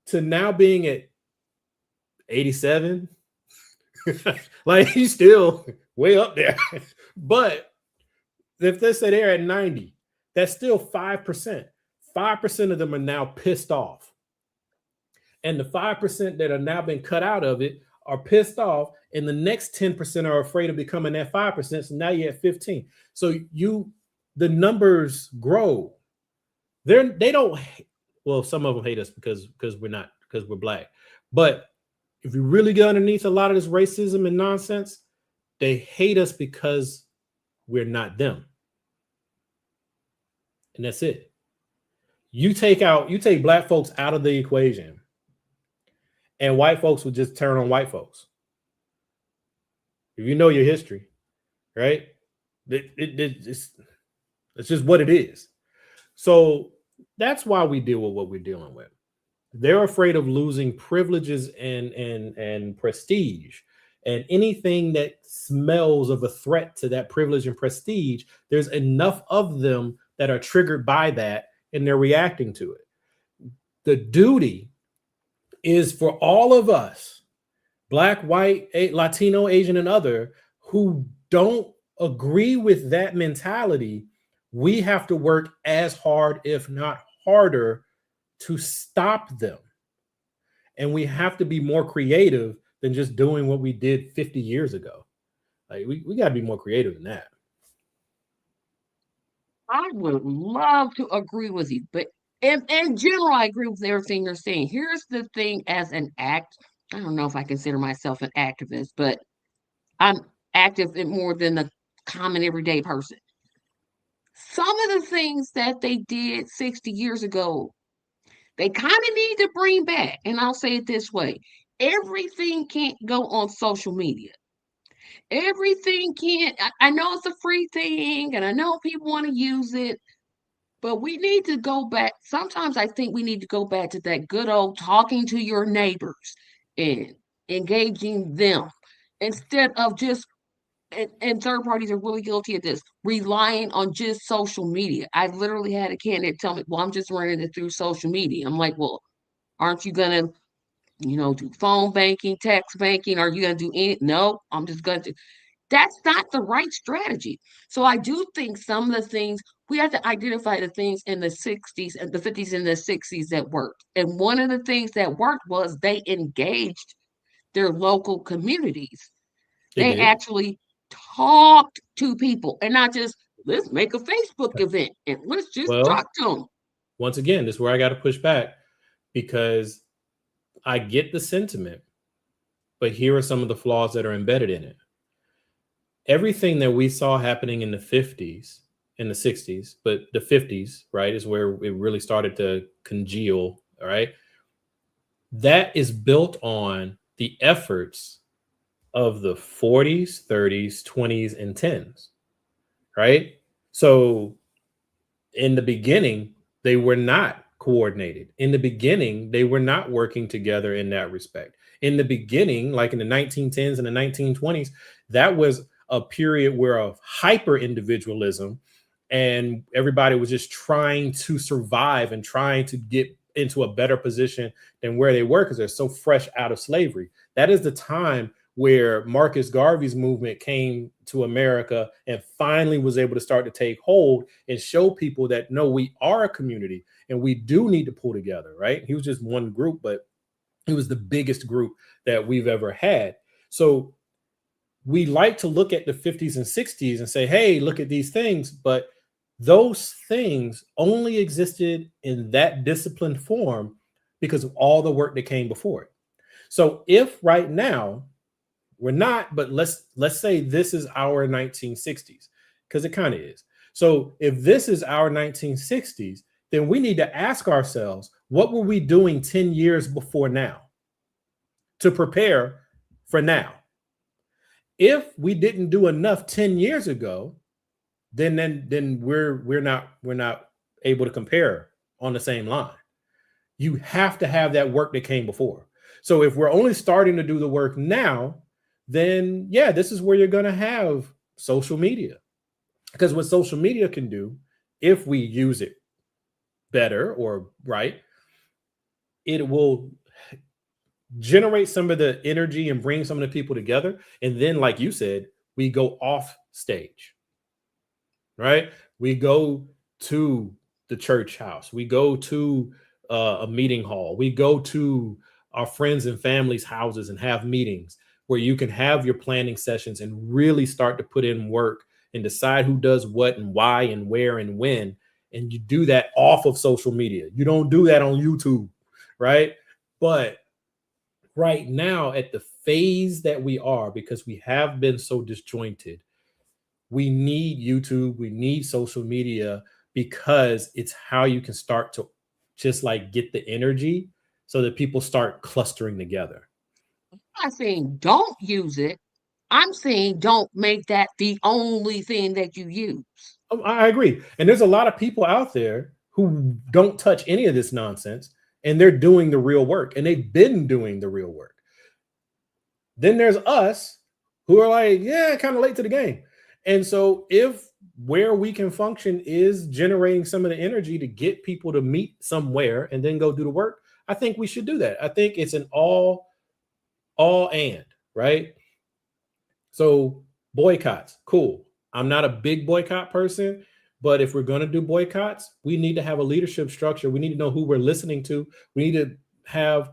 to now being at 87, like he's still way up there. But if they say they're at 90, that's still 5%. 5% of them are now pissed off. And the 5% that are now been cut out of it are pissed off. And the next 10% are afraid of becoming that 5%. So now you're at 15. So the numbers grow. They don't, well, some of them hate us because we're black. But if you really get underneath a lot of this racism and nonsense, they hate us because we're not them. And that's it. You take black folks out of the equation, and white folks will just turn on white folks. If you know your history, right? It's just what it is. So that's why we deal with what we're dealing with. They're afraid of losing privileges and prestige. And anything that smells of a threat to that privilege and prestige, there's enough of them that are triggered by that and they're reacting to it. The duty is for all of us, black, white, Latino, Asian, and other, who don't agree with that mentality. We have to work as hard, if not harder, to stop them. And we have to be more creative than just doing what we did 50 years ago. Like we got to be more creative than that. I would love to agree with you, but in general, I agree with everything you're saying. Here's the thing: as an act, I don't know if I consider myself an activist, but I'm active in more than the common everyday person. Some of the things that they did 60 years ago, they kind of need to bring back. And I'll say it this way: everything can't go on social media. Everything can't. I know it's a free thing, and I know people want to use it, but we need to go back. Sometimes I think we need to go back to that good old talking to your neighbors and engaging them instead of just, and third parties are really guilty of this, relying on just social media. I literally had a candidate tell me, well, I'm just running it through social media. I'm like, well, aren't you going to, do phone banking, text banking? Are you going to do any? No, I'm just going to. That's not the right strategy. So I do think some of the things we have to identify the things in the 60s and the 50s and the 60s that worked. And one of the things that worked was they engaged their local communities. It They did. actually talked to people and not just let's make a Facebook event and let's just talk Well, to them. once again, this is where I got to push back because I get the sentiment, but here are some of the flaws that are embedded in it. Everything that we saw happening in the 50s, in the 60s, but the 50s, right, is where it really started to congeal, all right? That is built on the efforts of the 40s, 30s, 20s, and 10s, right? So in the beginning, they were not coordinated. In the beginning, they were not working together in that respect. In the beginning, like in the 1910s and the 1920s, that was a period where of hyper individualism and everybody was just trying to survive and trying to get into a better position than where they were because they're so fresh out of slavery. That is the time where Marcus Garvey's movement came to America and finally was able to start to take hold and show people that no, we are a community and we do need to pull together, right? He was just one group, but it was the biggest group that we've ever had. So we like to look at the 50s and 60s and say, hey, look at these things, but those things only existed in that disciplined form because of all the work that came before it. So if right now we're not, but let's say this is our 1960s, because it kind of is. So if this is our 1960s, then we need to ask ourselves, what were we doing 10 years before now to prepare for now? If we didn't do enough 10 years ago, then we're not able to compare on the same line. You have to have that work that came before. So if we're only starting to do the work now, then yeah, this is where you're going to have social media. Because what social media can do, if we use it better or right, it will generate some of the energy and bring some of the people together. And then, like you said, we go off stage, right? We go to the church house, we go to a meeting hall, we go to our friends and families' houses and have meetings where you can have your planning sessions and really start to put in work and decide who does what and why and where and when. And you do that off of social media. You don't do that on YouTube, right? But right now, at the phase that we are, because we have been so disjointed, we need YouTube, we need social media because it's how you can start to just like get the energy so that people start clustering together. I'm not saying don't use it. I'm saying don't make that the only thing that you use. I agree. And there's a lot of people out there who don't touch any of this nonsense and they're doing the real work and they've been doing the real work. Then there's us who are like, yeah, kind of late to the game. And so if where we can function is generating some of the energy to get people to meet somewhere and then go do the work, I think we should do that. I think it's an all and, right? So boycotts, cool. I'm not a big boycott person, but if we're going to do boycotts, we need to have a leadership structure. We need to know who we're listening to. We need to have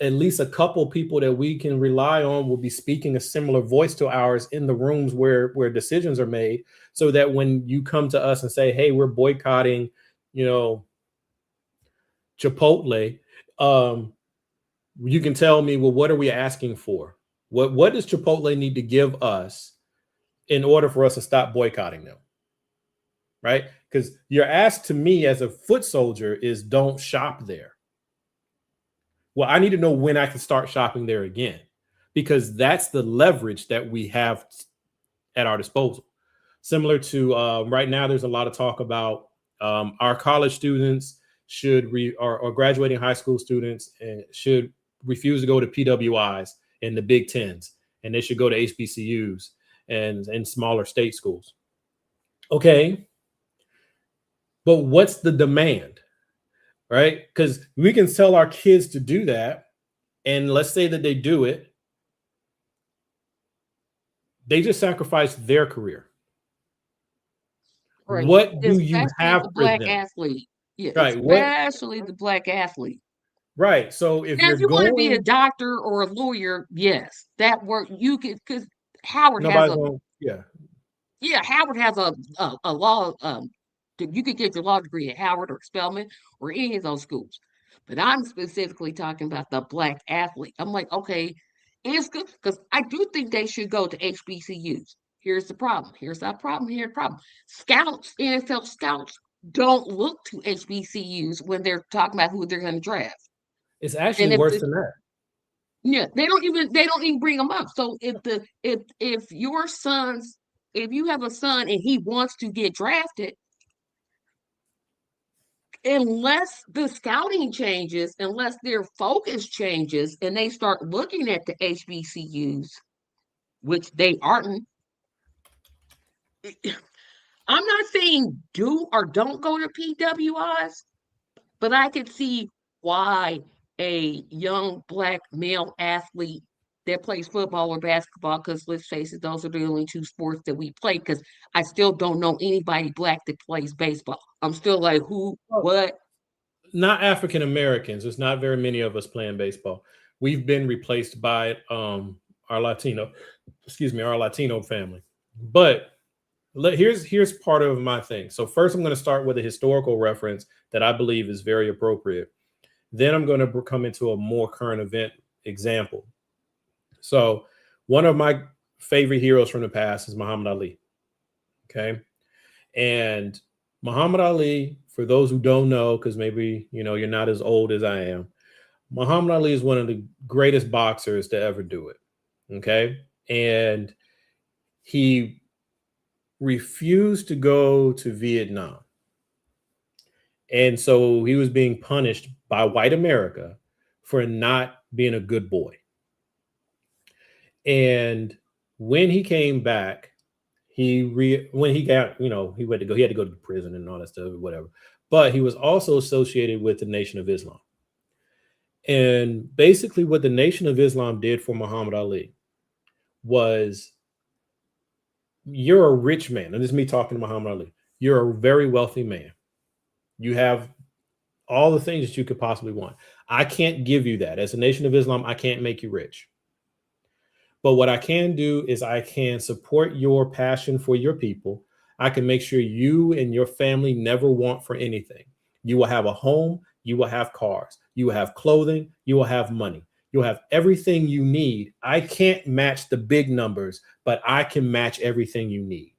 at least a couple people that we can rely on will be speaking a similar voice to ours in the rooms where decisions are made, so that when you come to us and say, hey, we're boycotting, you know, Chipotle, um, you can tell me, well, what are we asking for? What does Chipotle need to give us in order for us to stop boycotting them? Right? Because your ask to me as a foot soldier is don't shop there. Well, I need to know when I can start shopping there again, because that's the leverage that we have at our disposal. Similar to right now, there's a lot of talk about our college students or graduating high school students should refuse to go to PWIs and the Big Tens, and they should go to HBCUs and smaller state schools. Okay, but what's the demand, right? Because we can tell our kids to do that, and let's say that they do it, they just sacrifice their career. Right. What do you Especially have the for black them? athlete. Yeah, Right. What? especially the black athlete. Right. So if Now, you're if you want to be a going, doctor or a lawyer, yes, that work you could, because Howard has nobody's a going. Yeah. yeah, Howard has a law. You could get your law degree at Howard or Spelman or any of those schools. But I'm specifically talking about the black athlete. I'm like, okay, it's good because I do think they should go to HBCUs. Here's the problem. Here's our problem. Here's the problem. Scouts, NFL scouts, don't look to HBCUs when they're talking about who they're going to draft. It's actually And if worse the than that. yeah, they don't even bring them up. So if your son's if you have a son and he wants to get drafted, unless the scouting changes, unless their focus changes and they start looking at the HBCUs, which they aren't, I'm not saying do or don't go to PWIs, but I could see why a young black male athlete that plays football or basketball, because let's face it, those are the only two sports that we play. Because I still don't know anybody black that plays baseball. I'm still like, who, Well, what? not African Americans. There's not very many of us playing baseball. We've been replaced by our Latino, excuse me, our Latino family. But here's part of my thing. So first, I'm going to start with a historical reference that I believe is very appropriate. Then I'm going to come into a more current event example. So one of my favorite heroes from the past is Muhammad Ali. Okay. And Muhammad Ali, for those who don't know, because maybe you're not as old as I am, Muhammad Ali is one of the greatest boxers to ever do it. Okay. And he refused to go to Vietnam. And so he was being punished by white America for not being a good boy. And when he came back, when he got, he went to go, he had to go to prison and all that stuff, whatever. But he was also associated with the Nation of Islam. And basically what the Nation of Islam did for Muhammad Ali was, you're a rich man. And this is me talking to Muhammad Ali. You're a very wealthy man. You have all the things that you could possibly want. I can't give you that. As a Nation of Islam, I can't make you rich. But what I can do is I can support your passion for your people. I can make sure you and your family never want for anything. You will have a home. You will have cars. You will have clothing. You will have money. You'll have everything you need. I can't match the big numbers, but I can match everything you need.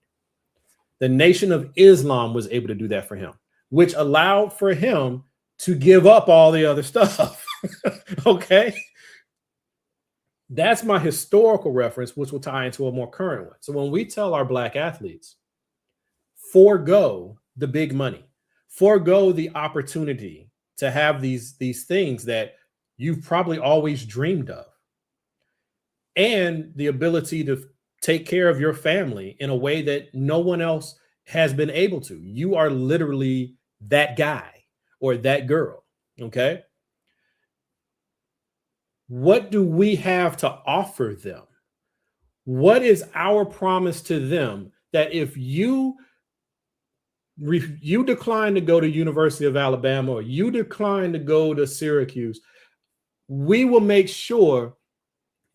The Nation of Islam was able to do that for him, which allowed for him to give up all the other stuff. Okay. That's my historical reference, which will tie into a more current one. So when we tell our black athletes, forego the big money, forego the opportunity to have these things that you've probably always dreamed of, and the ability to take care of your family in a way that no one else has been able to. You are literally that guy or that girl. Okay. What do we have to offer them? What is our promise to them that if you decline to go to University of Alabama or you decline to go to Syracuse, we will make sure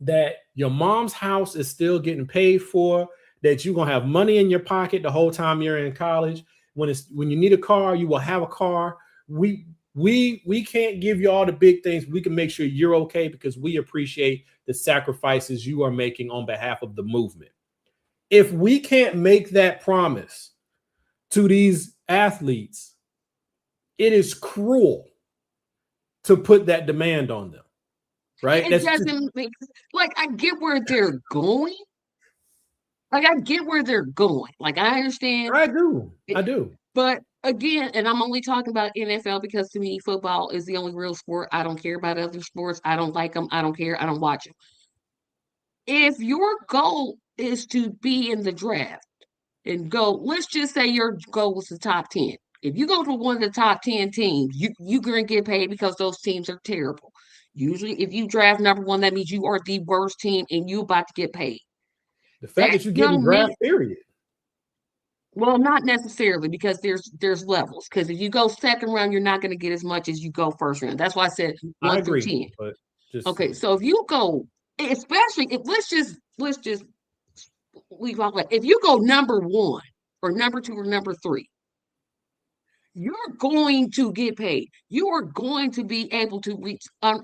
that your mom's house is still getting paid for, that you're going to have money in your pocket the whole time you're in college. When you need a car, you will have a car. We We can't give you all the big things. We can make sure you're okay because we appreciate the sacrifices you are making on behalf of the movement. If we can't make that promise to these athletes, it is cruel to put that demand on them, right? It That's just, doesn't make, like, I get where they're going. Like, I get where they're going. Like, I understand I do. it, I do. but again, and I'm only talking about NFL because to me, football is the only real sport. I don't care about other sports. I don't like them. I don't care. I don't watch them. If your goal is to be in the draft and go, let's just say your goal was the top 10. If you go to one of the top 10 teams, you're going to get paid because those teams are terrible. Usually, if you draft number one, that means you are the worst team and you about to get paid. The fact That that you're getting young man, draft, period. well, not necessarily because there's levels. Because if you go second round, you're not going to get as much as you go first round. That's why I said I one through agree, 10. but just Okay, so if you go, especially if let's just leave off like if you go number one or number two or number three, you're going to get paid. You are going to be able to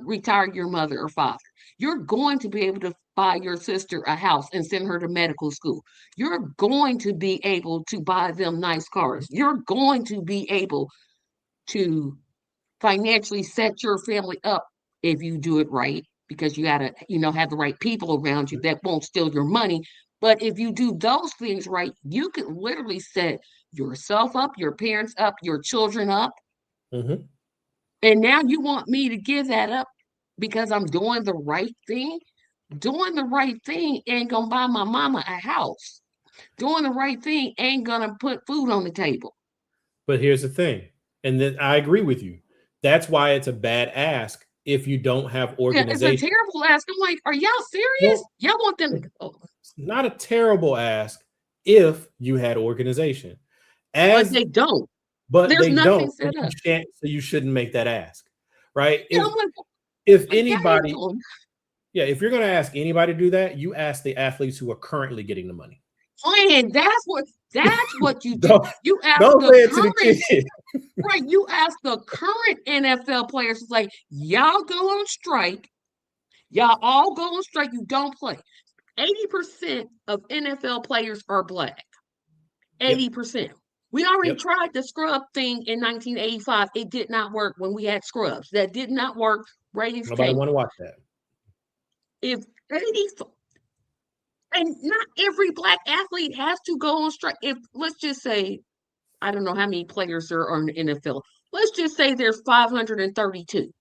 retire your mother or father. You're going to be able to buy your sister a house and send her to medical school. You're going to be able to buy them nice cars. You're going to be able to financially set your family up if you do it right because you got to have the right people around you that won't steal your money. But if you do those things right, you can literally set yourself up, your parents up, your children up. mhm. And now you want me to give that up because I'm doing the right thing. Doing the right thing ain't gonna buy my mama a house. Doing the right thing ain't gonna put food on the table. But here's the thing, and then I agree with you. That's why it's a bad ask if you don't have Yeah, it's a organization. terrible ask. I'm like, are y'all serious? Well, Y'all want them to go? it's not a terrible ask if you had organization. But As they don't. but There's they nothing don't, so set you up. can't, so you shouldn't make that ask, right? Yeah, I'm If like, y'all ain't anybody, doing. yeah, if you're gonna ask anybody to do that, you ask the athletes who are currently getting the money. And that's what you do. don't You ask don't the say it to the current, kid. right? You ask the current NFL players, it's like, y'all go on strike. Y'all all go on strike. You don't play. 80% of NFL players are black. Yep, 80%. We already yep. tried the scrub thing in 1985. It did not work when we had scrubs. That did not work. Ratings Nobody tanked. want to watch that. If 80, and not every black athlete has to go on strike. If let's just say, I don't know how many players there are in the NFL. Let's just say there's 532.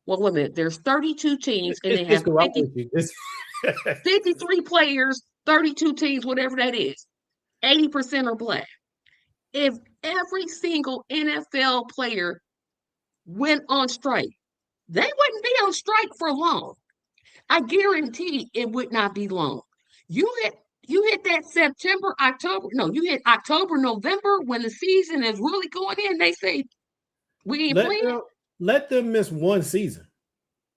Well, wait a minute. There's 32 teams and they It's have cool. I'm 50, with you. It's 53 players, 32 teams, whatever that is. 80% are black. If every single NFL player went on strike, they wouldn't be on strike for long. I guarantee it would not be long. You hit you hit that September, October. No, you hit October, November when the season is really going in. They say we ain't let playing. them let them miss one season,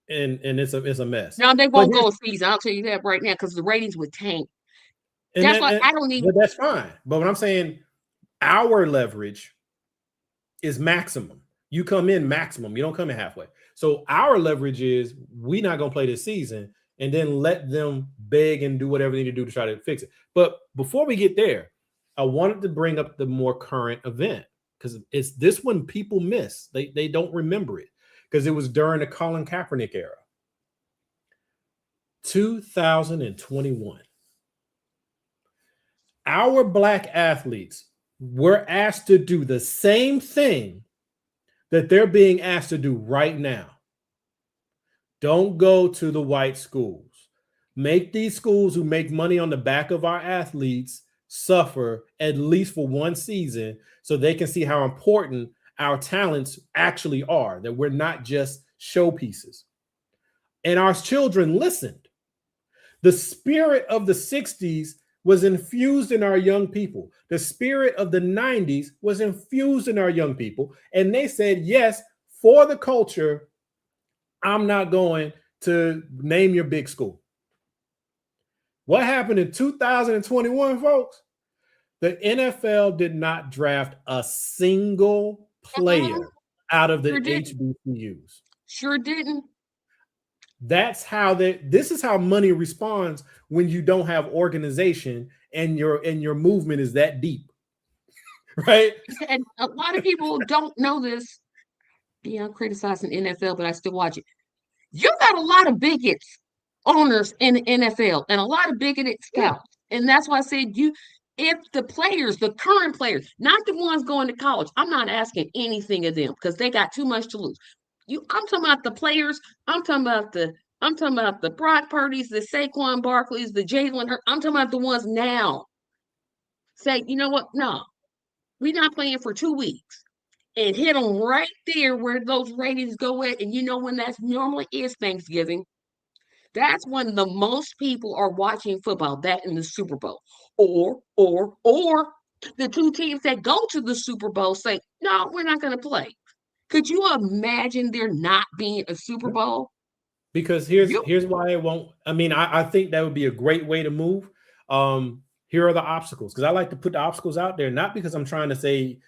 and it's a mess. Now they But won't here's go a season. I'll tell you that right now because the ratings would tank. and That's then why I don't even. but that's fine. But what I'm saying, our leverage is maximum. You come in maximum. You don't come in halfway. So our leverage is we not gonna play this season, and then let them beg and do whatever they need to do to try to fix it. But before we get there, I wanted to bring up the more current event because it's this one people miss. They don't remember it because it was during the Colin Kaepernick era, 2021. Our black athletes were asked to do the same thing that they're being asked to do right now. Don't go to the white schools. Make these schools who make money on the back of our athletes suffer at least for one season so they can see how important our talents actually are, that we're not just showpieces. And our children listened. The spirit of the 60s was infused in our young people. The spirit of the 90s was infused in our young people. And they said, yes, for the culture, I'm not going to name your big school. What happened in 2021, folks? The NFL did not draft a single Uh-uh. player out of the Sure didn't. HBCUs. Sure didn't. That's how this is how money responds when you don't have organization and your movement is that deep, right? And a lot of people don't know this. Yeah, I'm criticizing NFL, but I still watch it. You got a lot of bigots owners in the NFL and a lot of bigoted Yeah. scouts. And that's why I said if the players, the current players, not the ones going to college, I'm not asking anything of them because they got too much to lose. I'm talking about the players. I'm talking about the Brock Purdy's, the Saquon Barkley's, the Jalen Hurts. I'm talking about the ones now. Say, you know what? No, we're not playing for 2 weeks and hit them right there where those ratings go at. And you know when that's normally is Thanksgiving. That's when the most people are watching football, that in the Super Bowl. Or the two teams that go to the Super Bowl say, no, we're not going to play. Could you imagine there not being a Super Bowl? Because You here's why it won't. I mean, I think that would be a great way to move. Here are the obstacles, because I like to put the obstacles out there, not because I'm trying to say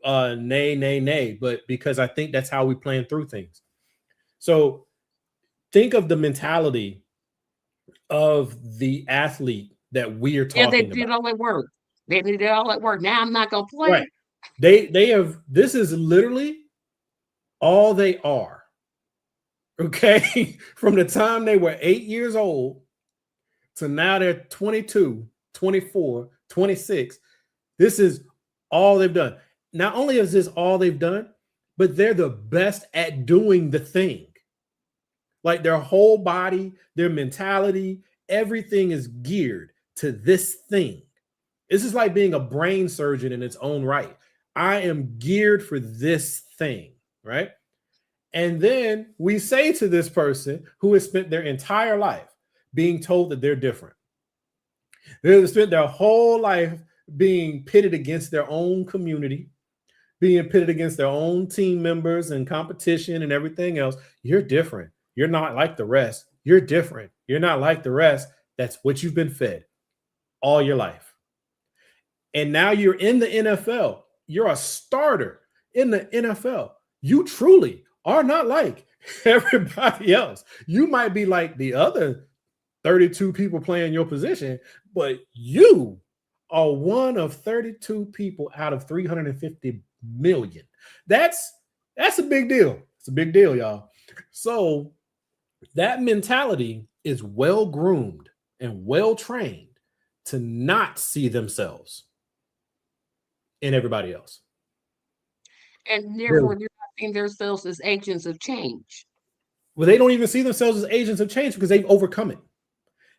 nay, nay, nay, but because I think that's how we plan through things. So think of the mentality of the athlete that we are yeah, they talking did about. all that work. They did all that work. Now I'm not gonna Right. play. They have, this is literally all they are. Okay. From the time they were 8 years old to now they're 22, 24, 26. This is all they've done. Not only is this all they've done, but they're the best at doing the thing. Like their whole body, their mentality, everything is geared to this thing. This is like being a brain surgeon in its own right. I am geared for this thing, right? And then we say to this person who has spent their entire life being told that they're different. They've spent their whole life being pitted against their own community, being pitted against their own team members and competition and everything else. You're different. You're not like the rest. You're different. You're not like the rest. That's what you've been fed all your life. And now you're in the NFL. You're a starter in the NFL. You truly are not like everybody else. You might be like the other 32 people playing your position, but you are one of 32 people out of 350 million. That's a big deal. It's a big deal, y'all. So that mentality is well groomed and well trained to not see themselves in everybody else. And Really? therefore they're not seeing themselves as agents of change. Well, they don't even see themselves as agents of change because they've overcome it.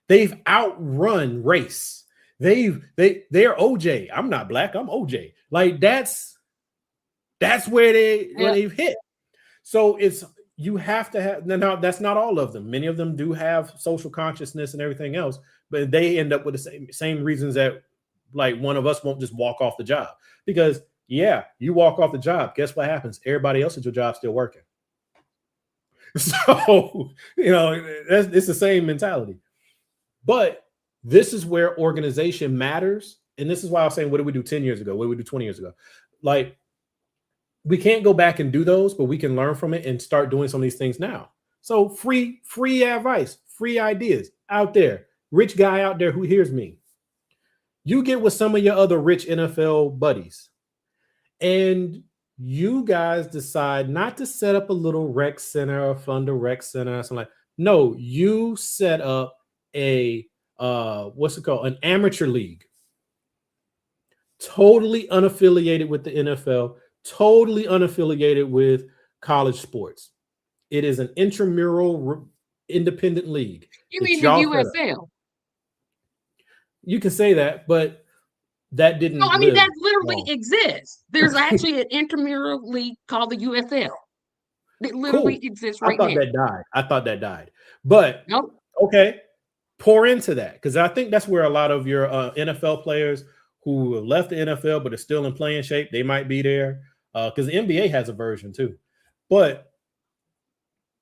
They've outrun race. They're OJ. I'm not black. I'm OJ. Like that's where they've hit. So it's, you have to have, now that's not all of them. Many of them do have social consciousness and everything else, but they end up with the same reasons that like one of us won't just walk off the job. Because yeah, you walk off the job, guess what happens? Everybody else at your job still working. So, it's the same mentality. But this is where organization matters. And this is why I was saying, what did we do 10 years ago? What did we do 20 years ago? Like, we can't go back and do those, but we can learn from it and start doing some of these things now. So free advice, free ideas out there. Rich guy out there who hears me. You get with some of your other rich NFL buddies and you guys decide not to set up a little rec center or fund a rec center or something like. No, you set up a what's it called? An amateur league. Totally unaffiliated with the NFL, totally unaffiliated with college sports. It is an intramural independent league. You mean the UFL? You can say that, but that didn't No, I mean that live literally long. exists. There's actually an intramural league called the UFL. It literally Cool. exists I right thought now. that died. But Nope. okay, pour into that, because I think that's where a lot of your NFL players who have left the NFL but are still in playing shape, they might be there, because the NBA has a version too. But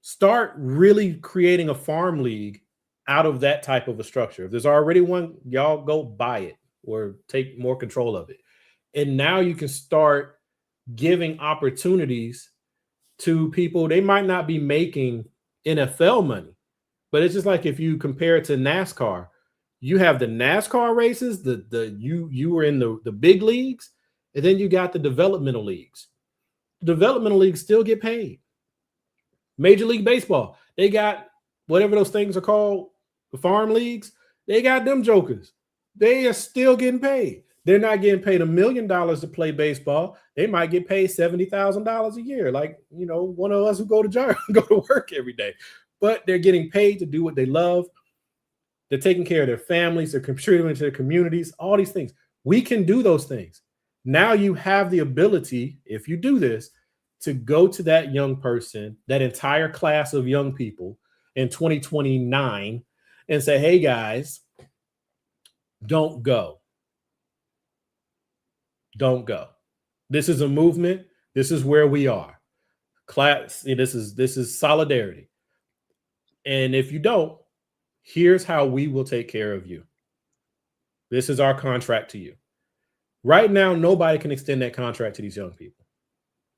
start really creating a farm league out of that type of a structure. If there's already one, y'all go buy it or take more control of it. And now you can start giving opportunities to people, they might not be making NFL money, but it's just like if you compare it to NASCAR, you have the NASCAR races, you were in the big leagues, and then you got the developmental leagues. Developmental leagues still get paid. Major League Baseball, they got whatever those things are called, the farm leagues, they got them jokers. They are still getting paid. They're not getting paid $1 million to play baseball. They might get paid $70,000 a year, like one of us who go to work every day. But they're getting paid to do what they love. They're taking care of their families. They're contributing to their communities. All these things. We can do those things. Now you have the ability, if you do this, to go to that young person, that entire class of young people in 2029, and say, "Hey guys, don't go. Don't go. This is a movement. This is where we are. Class. This is solidarity. And if you don't, here's how we will take care of you. This is our contract to you." Right now, nobody can extend that contract to these young people.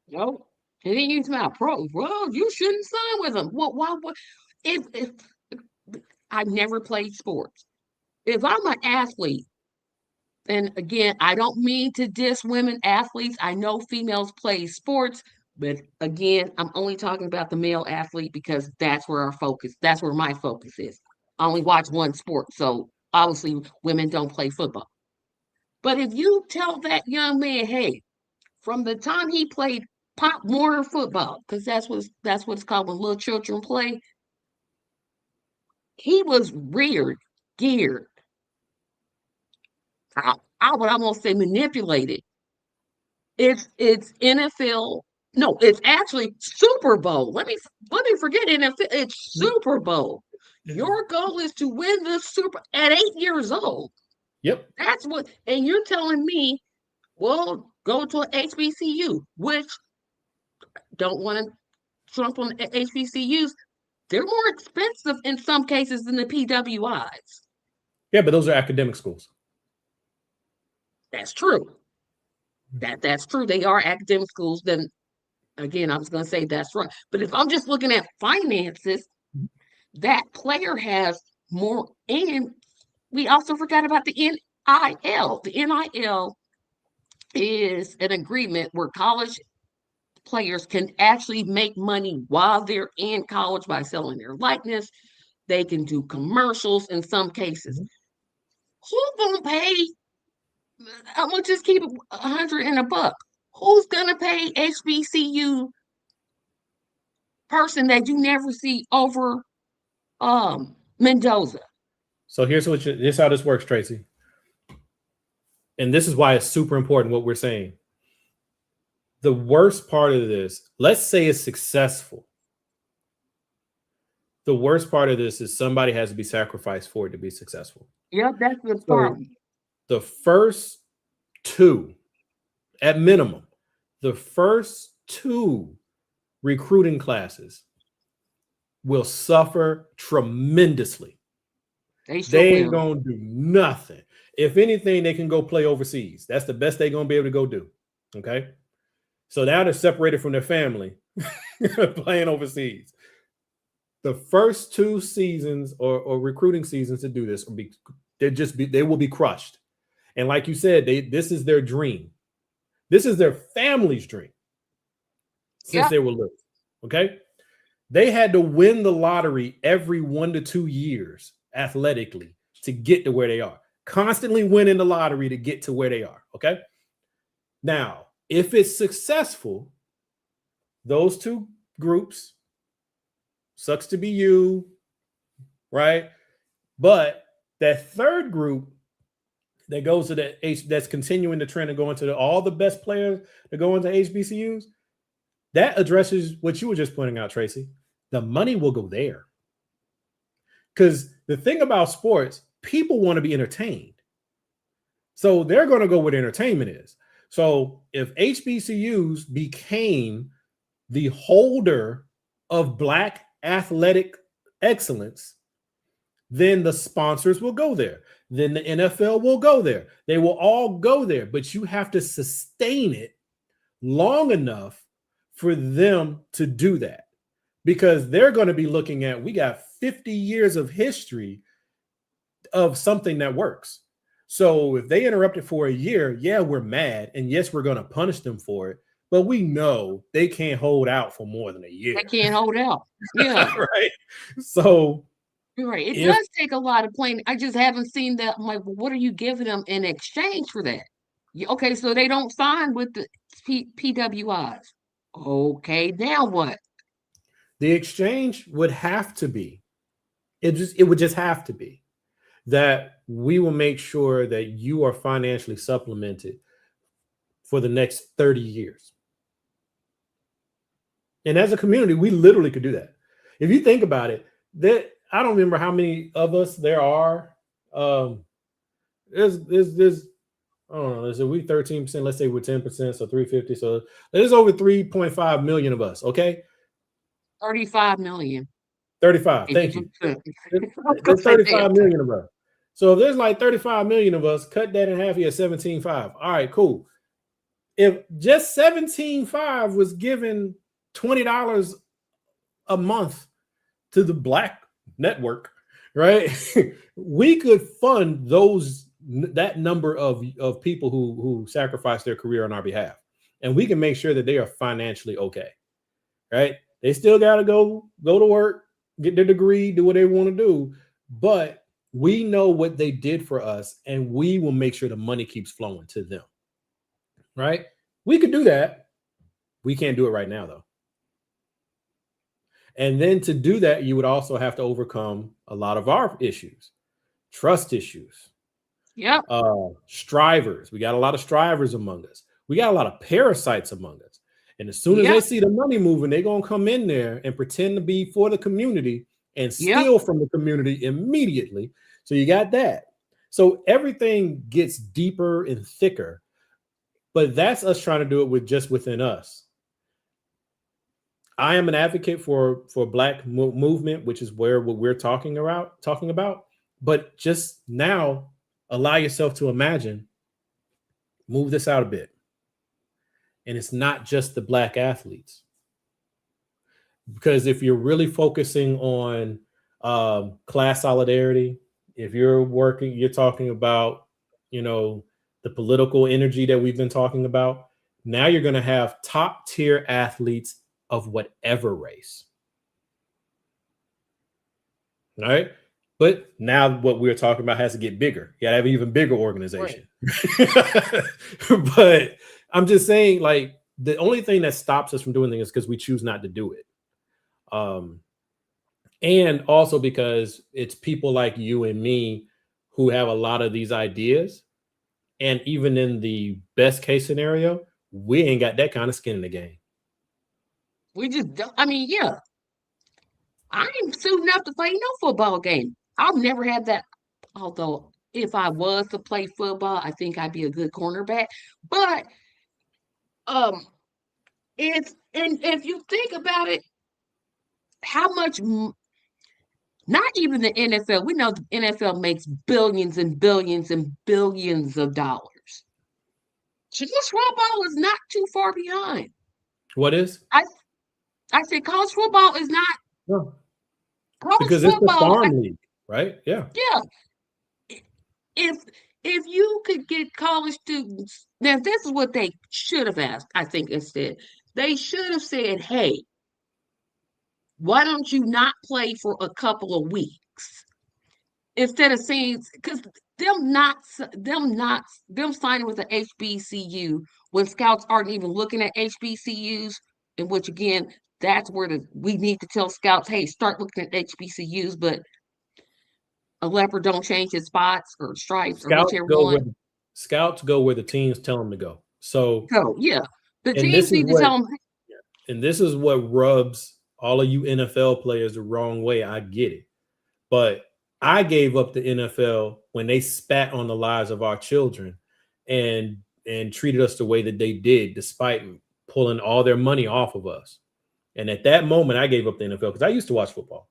No. And then you talk pro. Well, you shouldn't sign with them. Well, why? If I've never played sports, if I'm an athlete, and again, I don't mean to diss women athletes. I know females play sports, but again, I'm only talking about the male athlete because that's where that's where my focus is. I only watch one sport, so obviously women don't play football. But if you tell that young man, hey, from the time he played Pop Warner football, because that's what it's called when little children play, he was geared. I would almost say manipulated. It's NFL. No, it's actually Super Bowl. Let me forget NFL. It's Super Bowl. Your goal is to win the Super at 8 years old. Yep. That's what, and you're telling me, well, go to an HBCU, which don't want to trump on HBCUs. They're more expensive in some cases than the PWIs. Yeah, but those are academic schools. That's true. That's true. They are academic schools. Then again, I was going to say that's right. But if I'm just looking at finances, that player has more. And we also forgot about the NIL. The NIL is an agreement where college players can actually make money while they're in college by selling their likeness. They can do commercials in some cases. Who's gonna pay? I'm gonna just keep it 100 and a buck. Who's gonna pay HBCU person that you never see over Mendoza? So here's how this works, Tracy. And this is why it's super important what we're saying. The worst part of this, let's say it's successful. The worst part of this is somebody has to be sacrificed for it to be successful. Yep, that's the problem. The first two, at minimum, the first two recruiting classes will suffer tremendously. They ain't gonna do nothing. If anything, they can go play overseas. That's the best they're gonna be able to go do. Okay. So now they're separated from their family playing overseas. The first two seasons or recruiting seasons to do this they will be crushed. And like you said, this is their dream. This is their family's dream since they were little. Okay. They had to win the lottery every 1 to 2 years athletically to get to where they are. Constantly winning the lottery to get to where they are. Okay. Now, if it's successful, those two groups, sucks to be you, right? But that third group that goes to that's continuing the trend of going to all the best players that go into HBCUs, that addresses what you were just pointing out, Tracy. The money will go there. Because the thing about sports, people want to be entertained. So they're going to go where the entertainment is. So if HBCUs became the holder of Black athletic excellence, then the sponsors will go there. Then the NFL will go there. They will all go there, but you have to sustain it long enough for them to do that, because they're going to be looking at, we got 50 years of history of something that works. So if they interrupt it for a year, yeah, we're mad. And yes, we're going to punish them for it. But we know they can't hold out for more than a year. They can't hold out. Yeah. Right. So You're right. It if does take a lot of planning. I just haven't seen that. I'm like, well, what are you giving them in exchange for that? Okay, so they don't sign with the PWIs. Okay, now what? the exchange would have to be, it would just have to be that we will make sure that you are financially supplemented for the next 30 years. And as a community, we literally could do that. If you think about it, that I don't remember how many of us there are. There's I don't know. Let's say we 13%. Let's say we're 10%, so 350. So there's over 3.5 million of us. Okay, 35 million. 35. If Thank you you. could. There's 35 million of us. So if there's like 35 million of us, cut that in half, you have 17.5. All right, cool. If just 17.5 was given $20 a month to the Black network, right? We could fund that number of people who sacrifice their career on our behalf, and we can make sure that they are financially okay, right? They still got to go to work, get their degree, do what they want to do, but we know what they did for us, and we will make sure the money keeps flowing to them, right? We could do that. We can't do it right now, though. And then to do that, you would also have to overcome a lot of our issues, trust issues, Yep. strivers. We got a lot of strivers among us. We got a lot of parasites among us. And as soon as Yep. they see the money moving, they're going to come in there and pretend to be for the community and Yep. steal from the community immediately. So you got that. So everything gets deeper and thicker, but that's us trying to do it within us. I am an advocate for Black movement, which is what we're talking about. But just now, allow yourself to imagine, move this out a bit. And it's not just the Black athletes. Because if you're really focusing on class solidarity, if you're talking about, the political energy that we've been talking about, now you're going to have top tier athletes of whatever race. All right. But now what we're talking about has to get bigger. You gotta have an even bigger organization. Right. But I'm just saying, like, the only thing that stops us from doing things is because we choose not to do it. And also because it's people like you and me who have a lot of these ideas. And even in the best case scenario, we ain't got that kind of skin in the game. We just don't. I mean, yeah. I ain't suiting up to play no football game. I've never had that. Although, if I was to play football, I think I'd be a good cornerback. But if you think about it, how much? Not even the NFL. We know the NFL makes billions and billions and billions of dollars. College football is not too far behind. What is? I said college football is not. No. College because football, it's the farm league, right? Yeah. Yeah. If you could get college students, now this is what they should have asked, I think, instead. They should have said, hey, why don't you not play for a couple of weeks? Instead of saying, because them signing with the HBCU when scouts aren't even looking at HBCUs, in which again, that's where we need to tell scouts, hey, start looking at HBCUs, but a leopard don't change his spots or stripes or whichever one. Scouts go where the teams tell them to go. So yeah, the and teams need to tell them. And this is what rubs all of you NFL players the wrong way. I get it, but I gave up the NFL when they spat on the lives of our children and treated us the way that they did, despite pulling all their money off of us. And at that moment, I gave up the NFL because I used to watch football,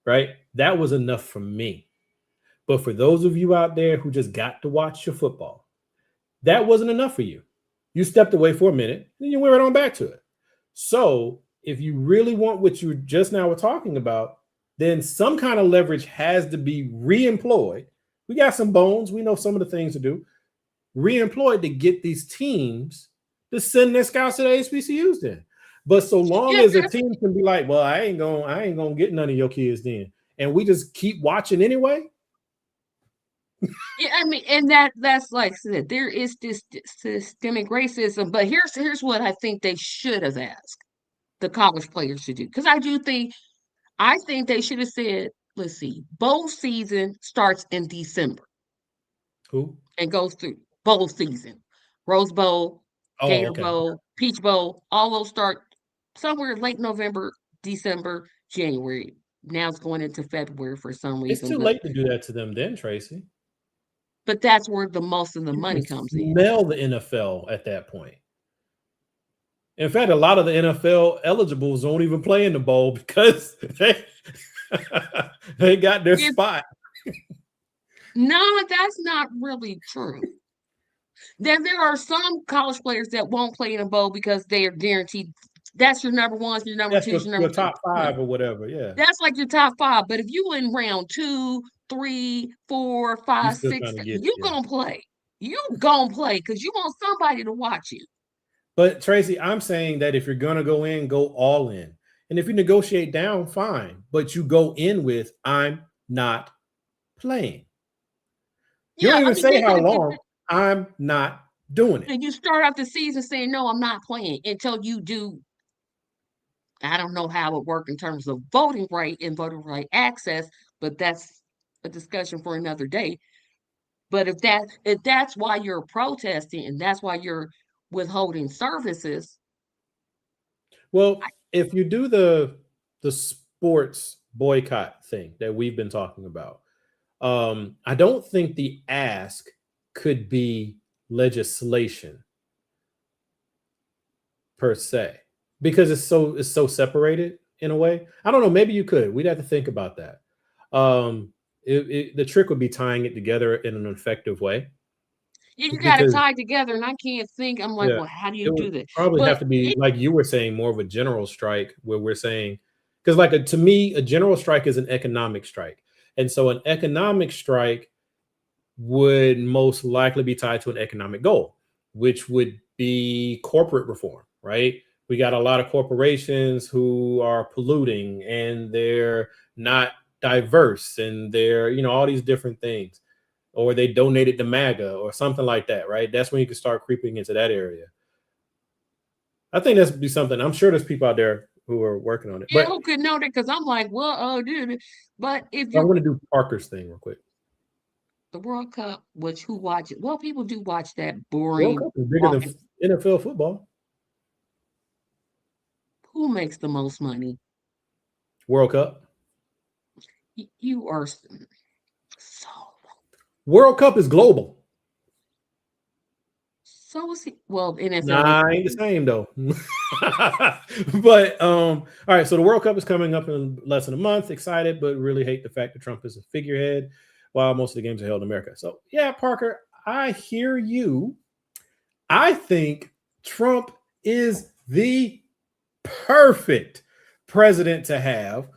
right? That was enough for me. But for those of you out there who just got to watch your football, that wasn't enough for you. You stepped away for a minute and you went right on back to it. So if you really want what you just now were talking about, then some kind of leverage has to be re-employed. We got some bones. We know some of the things to do. Re-employed to get these teams to send their scouts to the HBCUs then. But so long Yeah, as a team can be like, well, I ain't gonna get none of your kids then, and we just keep watching anyway. yeah, I mean, and that's like I said, there is this systemic racism. But here's what I think they should have asked the college players to do. Because I think they should have said, let's see, bowl season starts in December Who? and goes through bowl season. Rose Bowl, Oh, Gator okay. Bowl, Peach Bowl, all those start somewhere late November, December, January. Now it's going into February for some It's reason, too late to do that to them then, Tracy. but that's where the most of the You money can comes in. smell the NFL at that point. In fact, a lot of the NFL eligibles don't even play in the bowl because they got their If spot. no, that's not really true. Then there are some college players that won't play in a bowl because they are guaranteed. That's your number ones, your number That's twos, your your number three. top Yeah, five or whatever. Yeah, that's like your top five. But if you in round two, three, four, you five, still six, trying to get you yeah. gonna play. You gonna play because you want somebody to watch you. But Tracy, I'm saying that if you're gonna go in, go all in. And if you negotiate down, fine. But you go in with I'm not playing. You Yeah, don't I even mean say they could how have. long. I'm not doing it. And you start out the season saying no, I'm not playing until you do. I don't know how it worked in terms of voting right and voting right access, but that's a discussion for another day. But if that's why you're protesting and that's why you're withholding services, Well, if you do the sports boycott thing that we've been talking about, I don't think the ask could be legislation per se because it's so separated in a way. I don't know. Maybe you could. We'd have to think about that. Um, the trick would be tying it together in an effective way you got to because tie together. And I can't think. I'm like, yeah, well, how do you it would do that? probably But have to be like you were saying, more of a general strike where we're saying because like to me, a general strike is an economic strike, and so an economic strike would most likely be tied to an economic goal, which would be corporate reform, right? We got a lot of corporations who are polluting and they're not diverse and they're, all these different things, or they donated to MAGA or something like that, right? That's when you can start creeping into that area. I think that's be something. I'm sure there's people out there who are working on it, yeah, but who could know that? Because I'm like, well, oh, dude. But if I'm you're going to do Parker's thing real quick. the World Cup, which who watches? Well, people do watch that World boring Cup is bigger than walking. NFL football. Who makes the most money? World Cup. You are so World Cup is global. so is he, well, NFL is Nah, ain't the same though. But all right. So the World Cup is coming up in less than a month. Excited, but really hate the fact that Trump is a figurehead while most of the games are held in America. So yeah, Parker, I hear you. I think Trump is the perfect president to have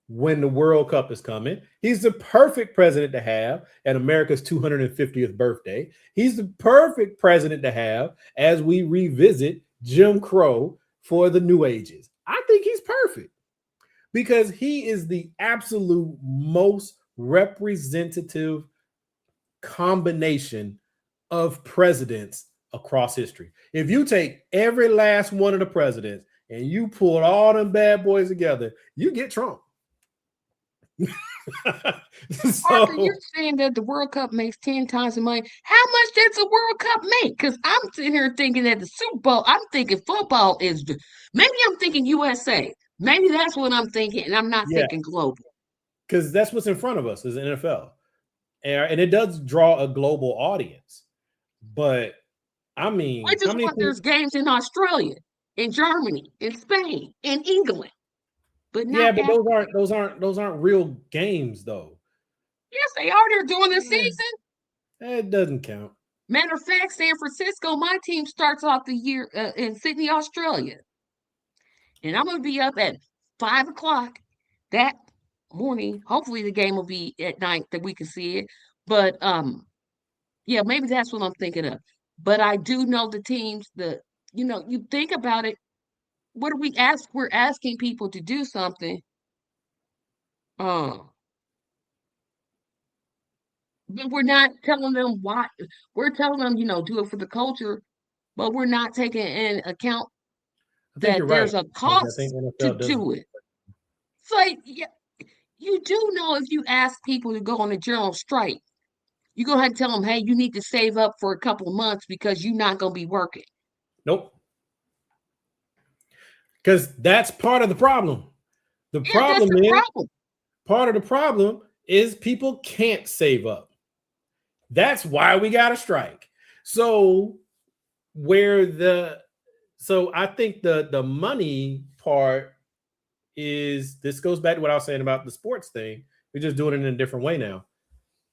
when the World Cup is coming. He's the perfect president to have at America's 250th birthday. He's the perfect president to have as we revisit Jim Crow for the new ages. I think he's perfect because he is the absolute most representative combination of presidents across history. If you take every last one of the presidents and you pull all them bad boys together, you get Trump. Parker, you're So saying that the World Cup makes 10 times the money. How much does the World Cup make? Because I'm sitting here thinking that the Super Bowl, I'm thinking football is, maybe I'm thinking USA. Maybe that's what I'm thinking, and I'm not yeah, thinking global. because that's what's in front of us is the NFL, and it does draw a global audience. But I mean, Which how is many what people? there's games in Australia, in Germany, in Spain, in England, but Yeah, not but Africa. those aren't real games though. Yes, they are. They're doing the Yeah, season. it doesn't count. Matter of fact, San Francisco, my team starts off the year in Sydney, Australia. and I'm going to be up at 5 o'clock that morning. Hopefully the game will be at night that we can see it. But yeah, maybe that's what I'm thinking of. But I do know the teams, you think about it. What do we ask? We're asking people to do something. Um, but we're not telling them why. We're telling them, do it for the culture, but we're not taking in account I think you're that right. there's a I think cost to NFL does. do it. It's like, yeah, you do know if you ask people to go on a general strike, you're gonna have to tell them, hey, you need to save up for a couple of months because you're not gonna be working. Nope. Because that's part of the problem. The Yeah, that's problem the is problem. part of the problem is people can't save up. That's why we got a strike. So where the so I think the money part is, this goes back to what I was saying about the sports thing. We're just doing it in a different way now.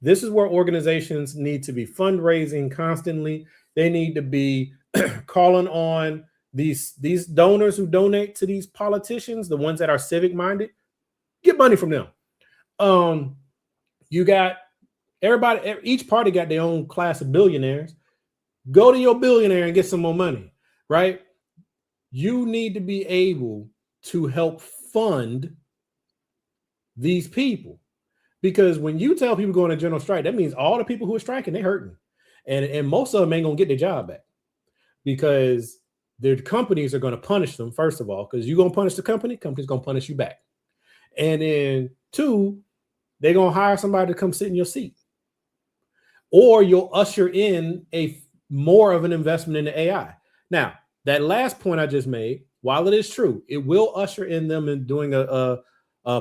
This is where organizations need to be fundraising constantly. They need to be calling on these donors who donate to these politicians, the ones that are civic minded. Get money from them. Um, you got everybody, each party got their own class of billionaires. Go to your billionaire and get some more money, right? You need to be able to help fund these people. Because when you tell people going to general strike, that means all the people who are striking, they're hurting. And most of them ain't gonna get their job back because their companies are gonna punish them, first of all, because you're gonna punish the company's gonna punish you back. And then two, they're gonna hire somebody to come sit in your seat. Or you'll usher in a more of an investment in the AI. Now, that last point I just made, while it is true, it will usher in them in doing a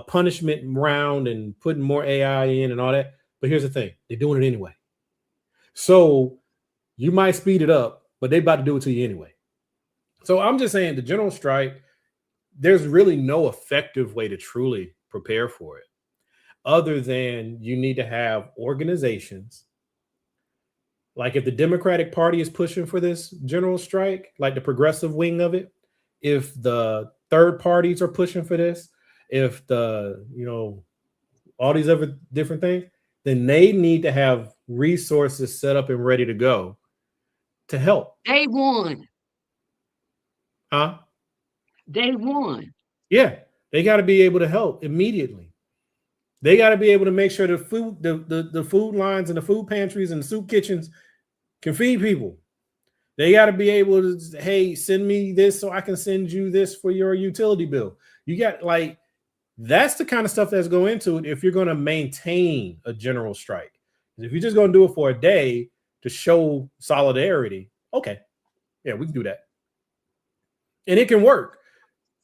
punishment round and putting more AI in and all that. But here's the thing, they're doing it anyway. So you might speed it up, but they about to do it to you anyway. So I'm just saying the general strike, there's really no effective way to truly prepare for it other than you need to have organizations. Like if the Democratic Party is pushing for this general strike, like the progressive wing of it, if the third parties are pushing for this, if all these other different things, then they need to have resources set up and ready to go to help. Day one. Huh? Day one. Yeah. They got to be able to help immediately. They got to be able to make sure the food lines and the food pantries and the soup kitchens can feed people. They got to be able to, hey, send me this so I can send you this for your utility bill. You got that's the kind of stuff that's going into it if you're going to maintain a general strike. If you're just going to do it for a day to show solidarity, okay, yeah, we can do that. And it can work.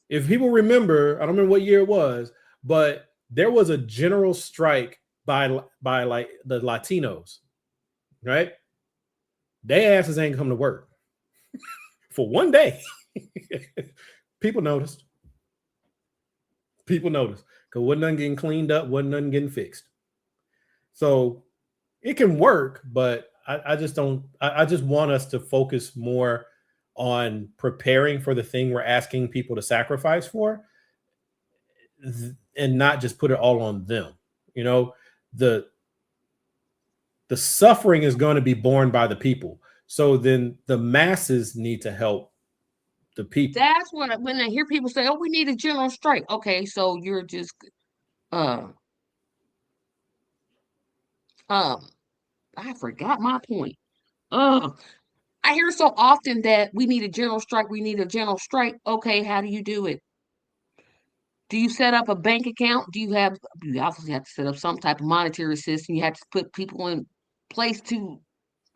If people remember, I don't remember what year it was, but there was a general strike by like the Latinos, right? Their asses ain't come to work for one day. People noticed. People noticed because wasn't nothing getting cleaned up, wasn't nothing getting fixed. So it can work, but I just don't. I just want us to focus more on preparing for the thing we're asking people to sacrifice for, and not just put it all on them. You know, the suffering is going to be borne by the people. So then the masses need to help the people. That's what when I hear people say, "Oh, we need a general strike." Okay, so you're just uh I forgot my point. Uh I hear so often that we need a general strike, we need a general strike. Okay, how do you do it? Do you set up a bank account? You obviously have to set up some type of monetary system. You have to put people in place to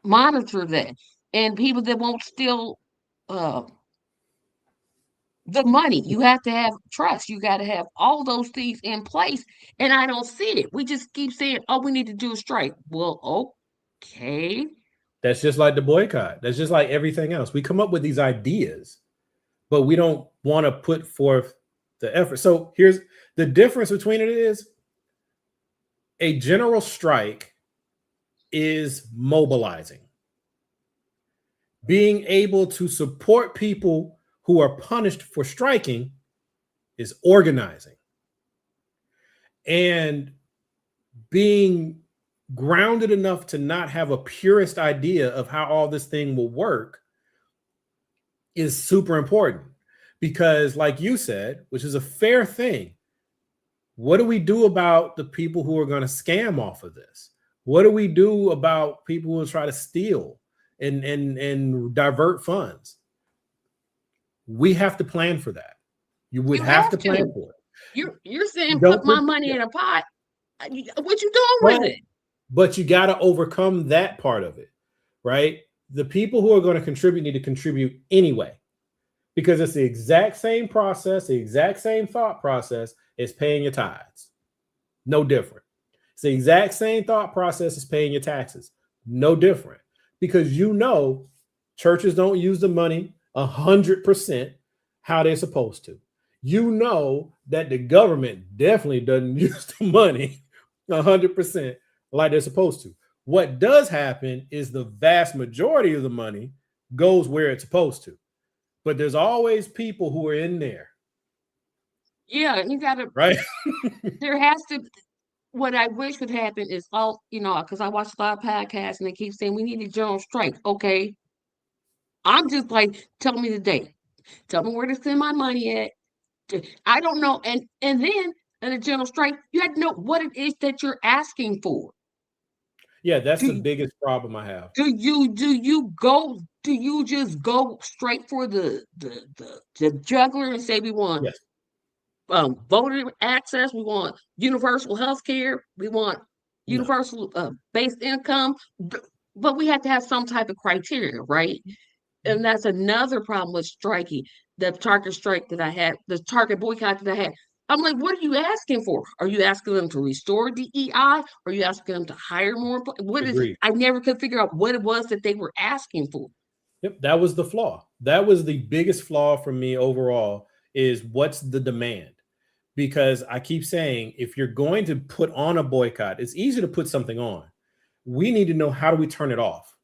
monitor that. And people that won't steal uh the money. You have to have trust. You got to have all those things in place. And I don't see it. We just keep saying, oh, we need to do a strike. Well, okay. That's just like the boycott. That's just like everything else. We come up with these ideas, but we don't want to put forth the effort. So here's the difference between it is a general strike is mobilizing, being able to support people who are punished for striking is organizing and being grounded enough to not have a purist idea of how all this thing will work is super important. Because, like you said, which is a fair thing, what do we do about the people who are going to scam off of this? What do we do about people who try to steal and divert funds? We have to plan for that. You would You have have to plan to. for it. You're saying put Don't my money yeah, in a pot. What you doing but, with it? but you got to overcome that part of it, right? The people who are going to contribute need to contribute anyway, because it's the exact same process, the exact same thought process as paying your tithes. No different. It's the exact same thought process as paying your taxes. No different. Because churches don't use the money 100% how they're supposed to. That the government definitely doesn't use the money 100% like they're supposed to. What does happen is the vast majority of the money goes where it's supposed to. But there's always people who are in there. Yeah, you gotta, Right? there has to, what I wish would happen is because I watch a lot of podcasts and they keep saying we need a general strike. Okay. I'm just like, tell me the date. Tell me where to send my money at. I don't know. And then in a general strike, you had to know what it is that you're asking for. Yeah, that's the Do biggest problem I have. do you just go straight for the juggler and say we want Yes. voter access, we want universal health care, we want No. universal base income, but we have to have some type of criteria, right? And that's another problem with striking. The Target strike that I had, the Target boycott that I had. I'm like, what are you asking for? Are you asking them to restore DEI? Are you asking them to hire more? What is it? Agreed. I never could figure out what it was that they were asking for. Yep, that was the flaw. That was the biggest flaw for me overall is what's the demand? Because I keep saying if you're going to put on a boycott, it's easy to put something on. We need to know how do we turn it off,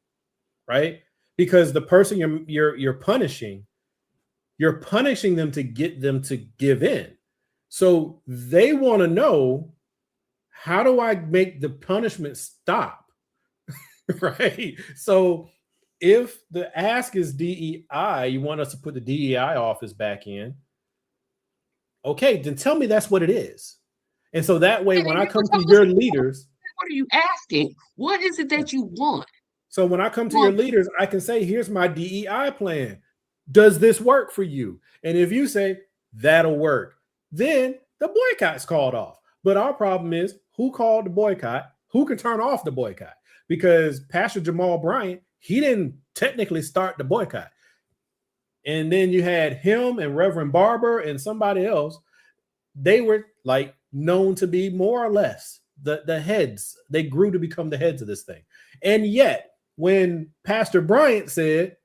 right? Because the person you're punishing, you're punishing them to get them to give in. So they want to know, how do I make the punishment stop? Right? So if the ask is DEI, you want us to put the DEI office back in. Okay, then tell me that's what it is. And so that way, And when they I never come to told us your leaders, what are you asking? What is it that you want? so when I come to your Want leaders, I can say, here's my DEI plan. Does this work for you? And if you say that'll work, then the boycott's called off. But our problem is who called the boycott? Who can turn off the boycott? Because Pastor Jamal Bryant, he didn't technically start the boycott. And then you had him and Reverend Barber and somebody else. They were like known to be more or less the heads. They grew to become the heads of this thing. And yet, when Pastor Bryant said,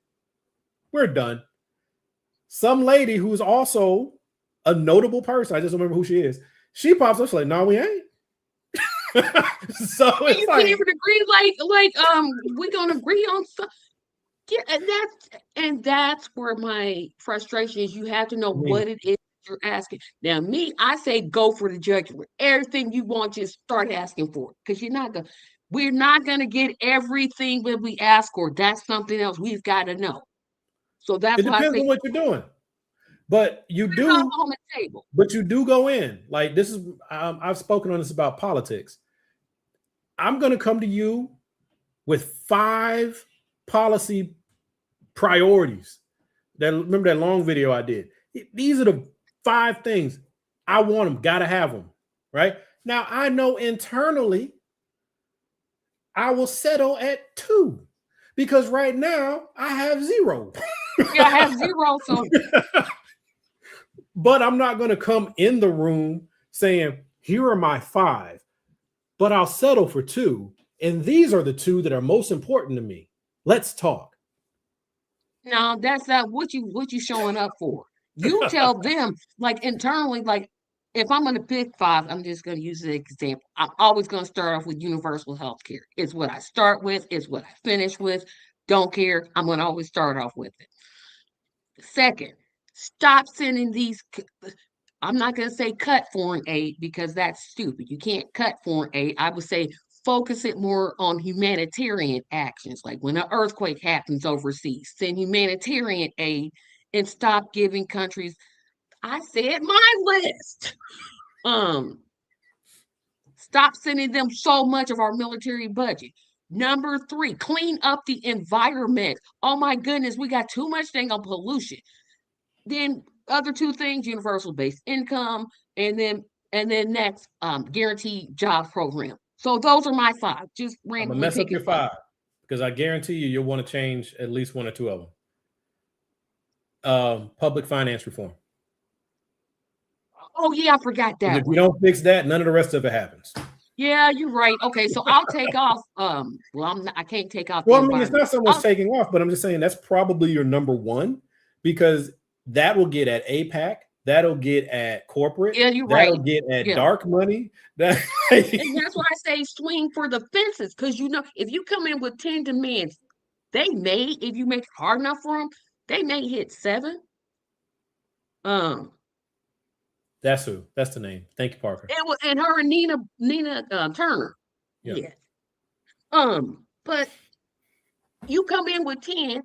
we're done, some lady who's also a notable person, I just don't remember who she is, she pops up, she's like, no, we ain't. So and it's you can't like, even agree we're gonna agree on something. Yeah, and that's where my frustration is. You have to know I mean, what it is you're asking. Now, me, I say go for the jugular. Everything you want, just start asking for it. Because we're not gonna get everything that we ask for. That's something else we've got to know. So it that's why I depends say on what you're doing. But you put it all do, on the table. but you do go in. Like this is, I've spoken on this about politics. I'm going to come to you with 5 policy priorities. Remember that long video I did. These are the 5 things I want them. Got to have them. Right now, I know internally I will settle at 2 because right now I have 0. Yeah, I have 0. So But I'm not going to come in the room saying, here are my 5, but I'll settle for 2. And these are the 2 that are most important to me. Let's talk. no, that's not what you showing up for. You tell them, like internally, like if I'm gonna pick 5, I'm just gonna use an example. I'm always gonna start off with universal health care. It's what I start with, it's what I finish with. Don't care. I'm gonna always start off with it. Second, stop sending these. I'm not going to say cut foreign aid because that's stupid. You can't cut foreign aid. I would say focus it more on humanitarian actions, like when an earthquake happens overseas, send humanitarian aid and stop giving countries. I said my list. Um, Stop sending them so much of our military budget. Number three, clean up the environment. Oh my goodness, we got too much thing on pollution. Then other two things, universal basic income, and then next, guaranteed jobs program. So those are my five. Just I'm gonna randomly mess up picking your five. five because I guarantee you'll want to change at least one or two of them. Public finance reform. Oh yeah, I forgot Because that if you one. don't fix that, none of the rest of it happens. Yeah, you're right. Okay, so I'll take off. Well, I can't take off the Well, I mean, it's environment. not so much I'll, taking off, but I'm just saying that's probably your number one because that will get at APAC, that'll get at corporate, yeah, you're that'll right. get at Yeah. dark money. That And that's why I say swing for the fences, because if you come in with 10 demands, if you make it hard enough for them, they may hit seven. Um, that's who. That's the name. Thank you, Parker. it was and her and Nina Turner. Yeah. Yeah. But you come in with 10,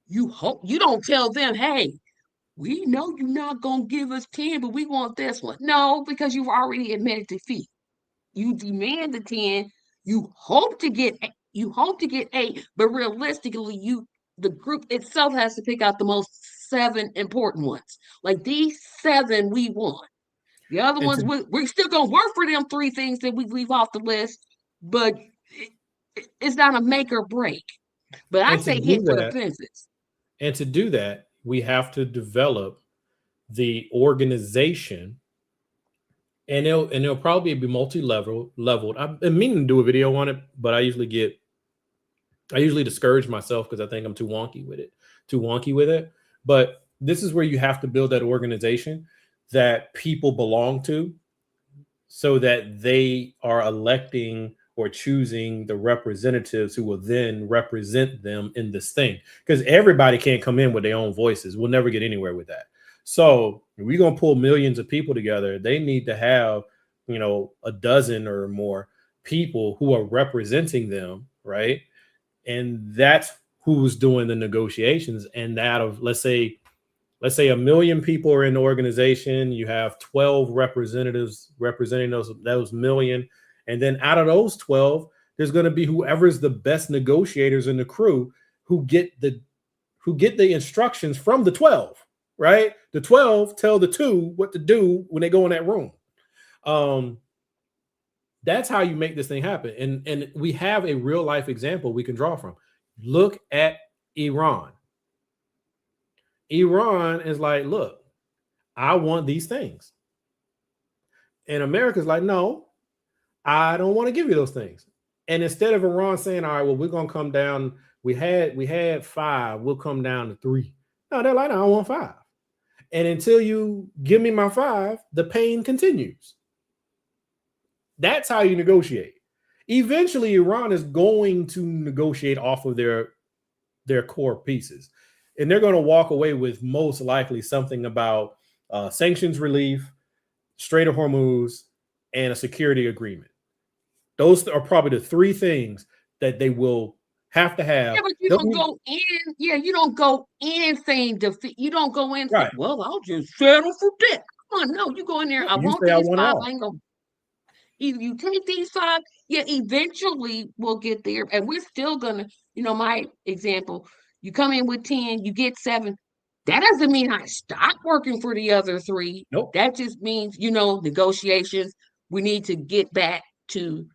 you hope you don't tell them, hey, we know you're not gonna give us 10, but we want this one. No, because you've already admitted defeat. You demand the 10, you hope to get 8, but realistically, the group itself has to pick out the most 7 important ones. Like these 7 we want. The other And ones to we're still gonna work for them 3 things that we leave off the list, but it's not a make or break. But I and to say hit do for the that, fences. we have to develop the organization, and it'll probably be leveled. I've been meaning to do a video on it, but I usually discourage myself because I think I'm too wonky with it. But this is where you have to build that organization that people belong to so that they are electing or choosing the representatives who will then represent them in this thing. Because everybody can't come in with their own voices. We'll never get anywhere with that. So if we're going to pull millions of people together, they need to have, a dozen or more people who are representing them, right? And that's who's doing the negotiations. And out of let's say 1 million people are in the organization, you have 12 representatives representing those million, and then out of those 12 there's going to be whoever's the best negotiators in the crew who get the instructions from the 12, right? The 12 tell the 2 what to do when they go in that room. That's how you make this thing happen. And we have a real life example we can draw from. Look at Iran. Iran is like, look, I want these things. And America's like, no, I don't want to give you those things. And instead of Iran saying, all right, well, we're going to come down. We had 5, we'll come down to 3. No, they're like, no, I want 5. And until you give me my 5, the pain continues. That's how you negotiate. Eventually, Iran is going to negotiate off of their core pieces. And they're going to walk away with most likely something about sanctions relief, Strait of Hormuz, and a security agreement. Those are probably the 3 things that they will have to have. Yeah, but you don't go in. Yeah, you don't go in saying defeat. You don't go in saying, right. well, I'll just settle for that. Come on, no, you go in there. I You want say I these want it 5. all. I ain't gonna. Either you take these 5, yeah, eventually we'll get there. And we're still gonna, my example, you come in with 10, you get 7. That doesn't mean I stop working for the other 3. Nope. That just means, negotiations. We need to get back to,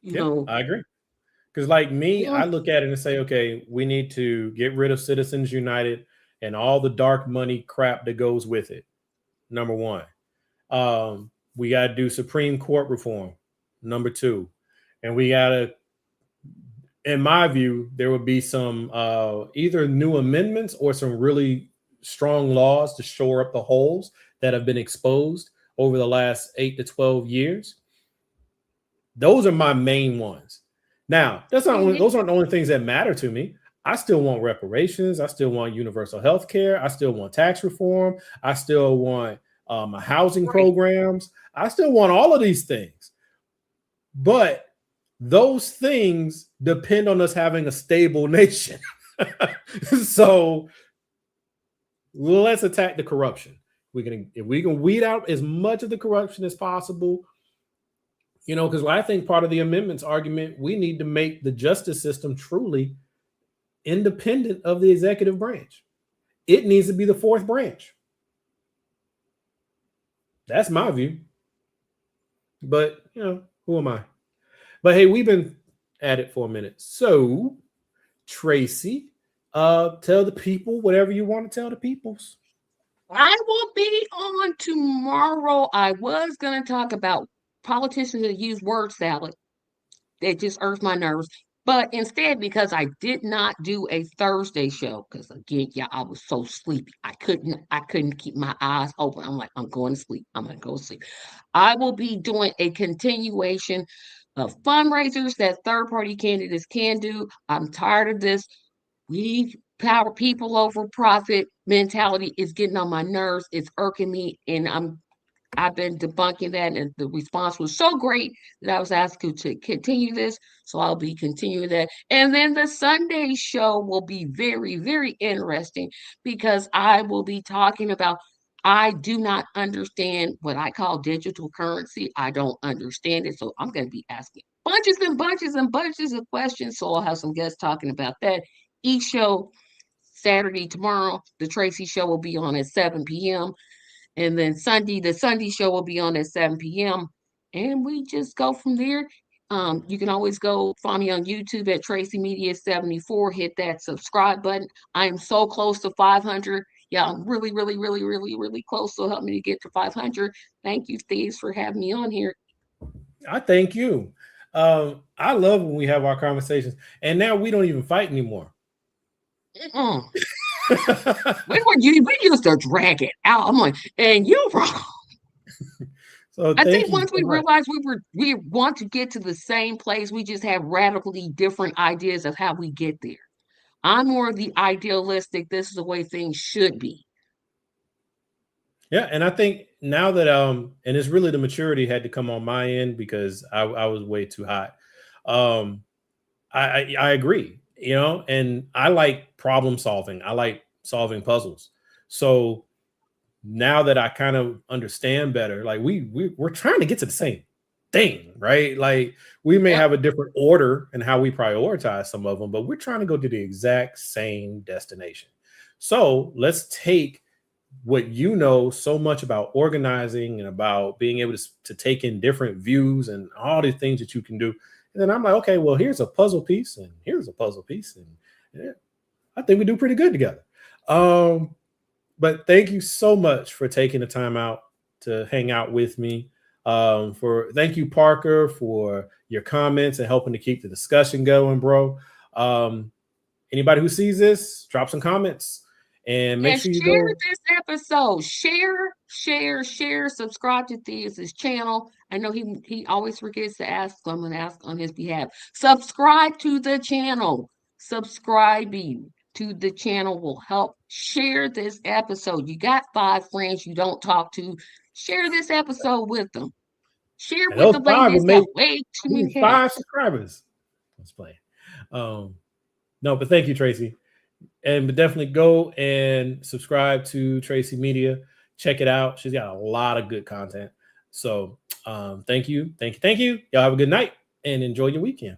I agree. Because like me, Yeah. I look at it and say, okay, we need to get rid of Citizens United and all the dark money crap that goes with it. Number 1. We got to do Supreme Court reform. Number 2. And we got to, in my view, there would be some either new amendments or some really strong laws to shore up the holes that have been exposed over the last 8 to 12 years. Those are my main ones. Now, those aren't the only things that matter to me. I still want reparations. I still want universal health care. I still want tax reform. I still want my housing Right. programs. I still want all of these things. But those things depend on us having a stable nation. So let's attack the corruption. If we can weed out as much of the corruption as possible, because I think part of the amendments argument, we need to make the justice system truly independent of the executive branch. It needs to be the fourth branch. That's my view. But, who am I? But hey, we've been at it for a minute. So, Tracy, tell the people whatever you want to tell the peoples. I will be on tomorrow. I was going to talk about politicians that use word salad. That just irks my nerves. But instead, because I did not do a Thursday show, because again, yeah, I was so sleepy. I couldn't keep my eyes open. I'm like, I'm going to sleep. I'm gonna go to sleep. I will be doing a continuation of fundraisers that third-party candidates can do. I'm tired of this. We power people over profit mentality is getting on my nerves. It's irking me, and I've been debunking that, and the response was so great that I was asked to continue this. So I'll be continuing that. And then the Sunday show will be very, very interesting because I will be talking about. I do not understand what I call digital currency. I don't understand it. So I'm going to be asking bunches and bunches and bunches of questions. So I'll have some guests talking about that. Each show, Saturday, tomorrow, the Tracy show will be on at 7 p.m. And then the Sunday show will be on at 7 p.m. And we just go from there. You can always go find me on YouTube at Tracy Media 74. Hit that subscribe button. I am so close to 500. Yeah, I'm really, really, really, really, really close. So help me to get to 500. Thank you, Thieves, for having me on here. I thank you. I love when we have our conversations, and now we don't even fight anymore. We used to drag it out. I'm like, and you're wrong. So I thank think you once so we much. realized we want to get to the same place, we just have radically different ideas of how we get there. I'm more of the idealistic, this is the way things should be. Yeah, and I think now that and it's really the maturity had to come on my end because I was way too hot. Um, I agree, and I like problem solving. I like solving puzzles. So now that I kind of understand better, like we're trying to get to the same thing, right? Like we may Yep. have a different order in how we prioritize some of them, but we're trying to go to the exact same destination. So let's take what you know so much about organizing and about being able to take in different views and all the things that you can do. And then I'm like, okay, well, here's a puzzle piece and here's a puzzle piece. And yeah, I think we do pretty good together. But thank you so much for taking the time out to hang out with me. Thank you, Parker, for your comments and helping to keep the discussion going, bro. Anybody who sees this, drop some comments and make And sure you share go. this episode. Share, subscribe to Thea's channel. I know he always forgets to ask, so I'm gonna ask on his behalf. Subscribe to the channel. Subscribing to the channel will help. Share this episode. You got 5 friends you don't talk to. Share this episode with them. Share And with those the lady five will that's got make way too many me cats. 5 subscribers. Let's play. Um, no, but thank you, Tracy. And but definitely go and subscribe to Tracy Media. Check it out. She's got a lot of good content. So thank you. Y'all have a good night and enjoy your weekend.